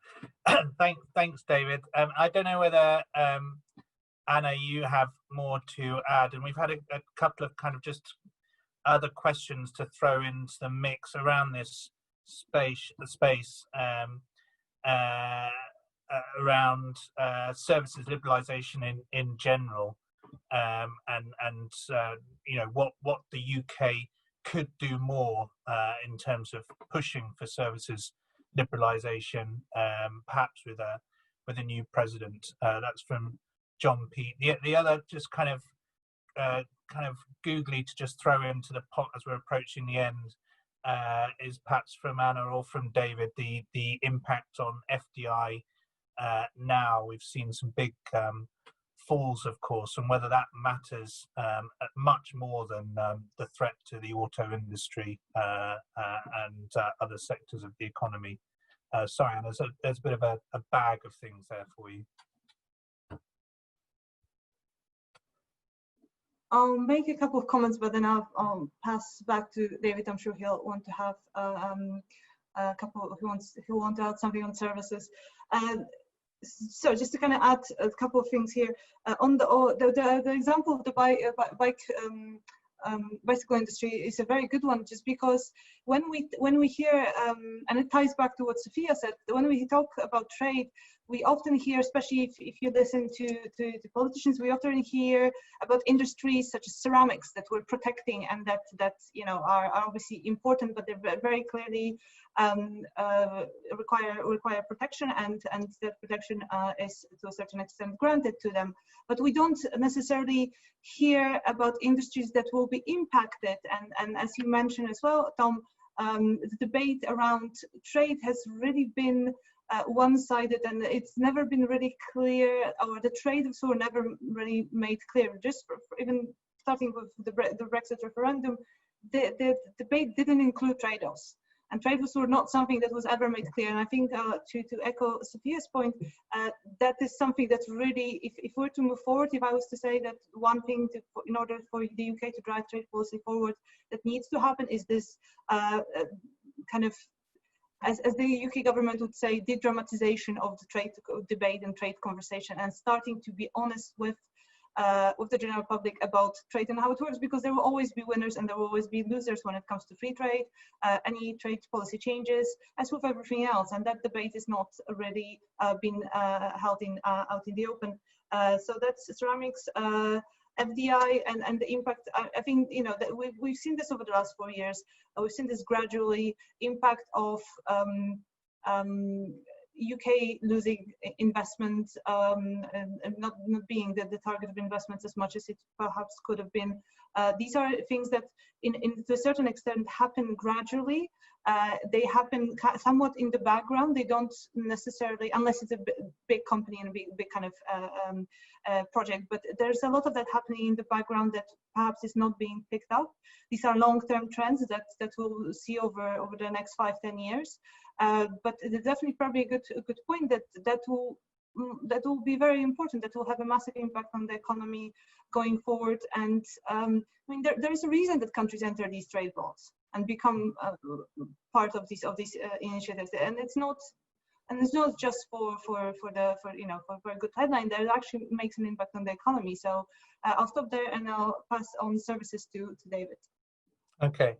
Speaker 1: Thanks, David. I don't know whether Anna, you have more to add, and we've had a couple of kind of just other questions to throw into the mix around this space around services liberalisation in general, and what the UK could do more in terms of pushing for services liberalisation, perhaps with a new president. That's from John Pete. The other just kind of googly to just throw into the pot as we're approaching the end is perhaps from Anna or from David, the impact on FDI now. We've seen some big falls, of course, and whether that matters much more than the threat to the auto industry and other sectors of the economy. Sorry, Anna, there's a bit of a bag of things there for you.
Speaker 3: I'll make a couple of comments, but then I'll pass back to David. I'm sure he'll want to have a couple. If he want to add something on services. So just to kind of add a couple of things here on the example of the bicycle industry is a very good one, just because when we hear and it ties back to what Sophia said, when we talk about trade, we often hear, especially if you listen to politicians, we often hear about industries such as ceramics that we're protecting and that are obviously important, but they're very clearly require protection, and that protection is to a certain extent granted to them. But we don't necessarily hear about industries that will be impacted. And as you mentioned as well, Tom, the debate around trade has really been one-sided, and it's never been really clear, or the trade-offs were never really made clear. Just even starting with the Brexit referendum, the debate didn't include trade-offs. And trade was not something that was ever made clear. And I think to echo Sophia's point, that is something that really, if we're to move forward, if I was to say that one thing in order for the UK to drive trade policy forward that needs to happen is this kind of, as the UK government would say, de-dramatization of the trade debate and trade conversation, and starting to be honest with the general public about trade and how it works, because there will always be winners and there will always be losers when it comes to free trade, any trade policy changes, as with everything else. And that debate is not already been held out in the open. So that's ceramics, FDI, and the impact. I think, you know, that we've seen this over the last 4 years. We've seen this gradually impact of UK losing investment and not being the target of investments as much as it perhaps could have been. These are things that, to a certain extent, happen gradually. They happen somewhat in the background. They don't necessarily, unless it's a big company and a big kind of project. But there's a lot of that happening in the background that perhaps is not being picked up. These are long-term trends that we'll see over the next 5-10 years. But it's definitely probably a good point that will be very important. That will have a massive impact on the economy going forward. And I mean, there is a reason that countries enter these trade blocks and become part of these initiatives. And it's not just for a good headline. That actually makes an impact on the economy. So I'll stop there and I'll pass on services to David. Okay.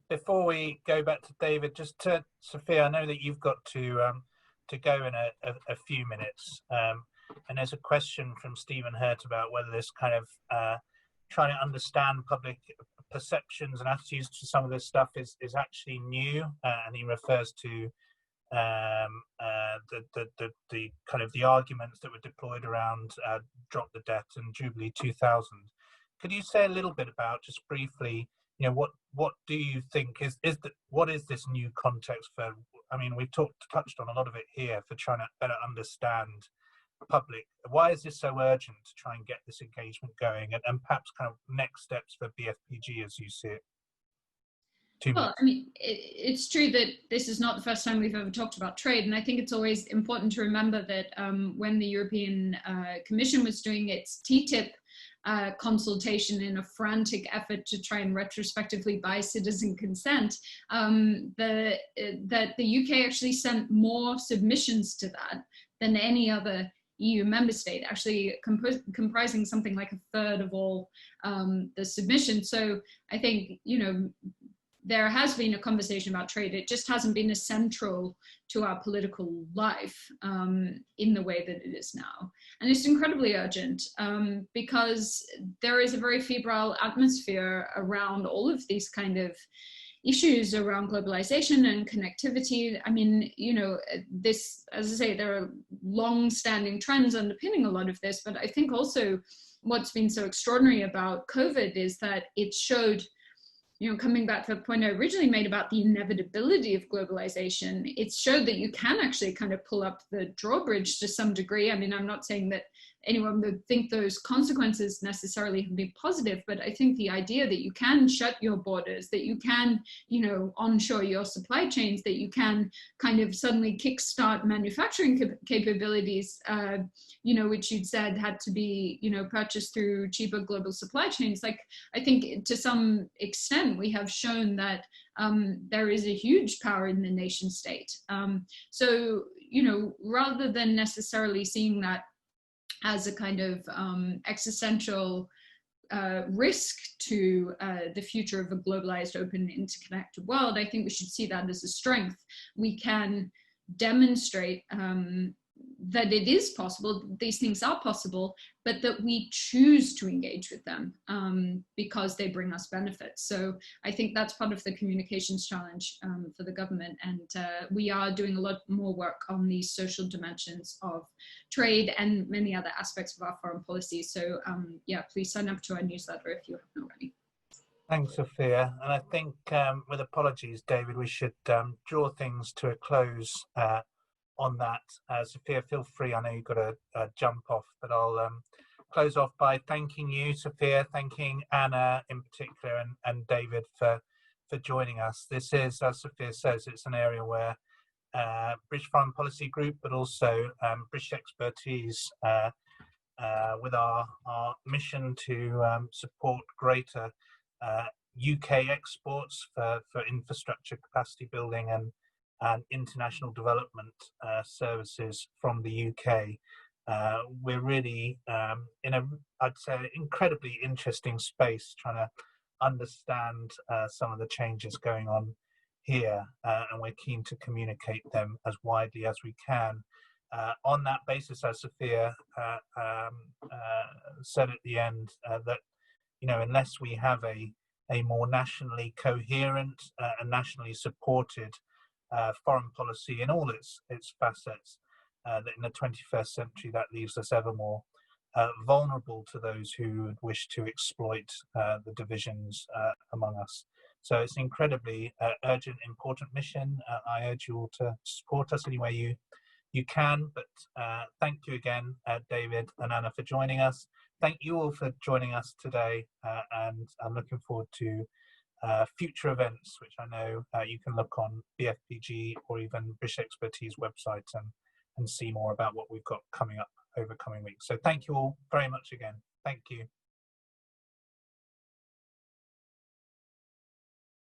Speaker 1: Before we go back to David, just to Sophia, I know that you've got to go in a few minutes, and there's a question from Stephen Hurt about whether this kind of trying to understand public perceptions and attitudes to some of this stuff is actually new, and he refers to the kind of the arguments that were deployed around Drop the Debt and Jubilee 2000. Could you say a little bit about, just briefly, you know, what do you think what is this new context for? I mean, we've touched on a lot of it here for trying to better understand public. Why is this so urgent to try and get this engagement going, and perhaps kind of next steps for BFPG as you see it?
Speaker 4: Well, I mean, it's true that this is not the first time we've ever talked about trade, and I think it's always important to remember that when the European Commission was doing its TTIP consultation in a frantic effort to try and retrospectively buy citizen consent, that the UK actually sent more submissions to that than any other EU member state, actually comprising something like 1/3 of all the submissions. So I think, you know, there has been a conversation about trade. It just hasn't been as central to our political life in the way that it is now. And it's incredibly urgent because there is a very febrile atmosphere around all of these kind of issues around globalization and connectivity. I mean, you know, this, as I say, there are long-standing trends underpinning a lot of this, but I think also what's been so extraordinary about COVID is that it showed, you know, coming back to the point I originally made about the inevitability of globalization, it showed that you can actually kind of pull up the drawbridge to some degree. I mean, I'm not saying that anyone would think those consequences necessarily have been positive, but I think the idea that you can shut your borders, that you can, you know, onshore your supply chains, that you can kind of suddenly kickstart manufacturing capabilities, you know, which you'd said had to be, you know, purchased through cheaper global supply chains. Like, I think to some extent we have shown that there is a huge power in the nation state. So, you know, rather than necessarily seeing that as a kind of existential risk to the future of a globalized, open, interconnected world, I think we should see that as a strength. We can demonstrate that it is possible, these things are possible, but that we choose to engage with them because they bring us benefits. So I think that's part of the communications challenge for the government. And we are doing a lot more work on these social dimensions of trade and many other aspects of our foreign policy. So yeah, please sign up to our newsletter if you haven't already.
Speaker 1: Thanks, Sophia. And I think with apologies, David, we should draw things to a close on that. Sophia, feel free, I know you've got to jump off, but I'll close off by thanking you, Sophia, thanking Anna in particular, and David for for joining us. This is, as Sophia says, it's an area where British Foreign Policy Group, but also British expertise with our mission to support greater UK exports for infrastructure capacity building and international development services from the UK. We're really in a, I'd say, incredibly interesting space, trying to understand some of the changes going on here, and we're keen to communicate them as widely as we can. On that basis, as Sophia said at the end, that unless we have a more nationally coherent and nationally supported foreign policy in all its facets, that in the 21st century that leaves us ever more vulnerable to those who would wish to exploit the divisions among us. So it's an incredibly urgent, important mission. I urge you all to support us any way you can. But thank you again, David and Anna, for joining us. Thank you all for joining us today, and I'm looking forward to future events, which I know you can look on BFPG or even British Expertise websites and see more about what we've got coming up over coming weeks. So thank you all very much again. Thank you.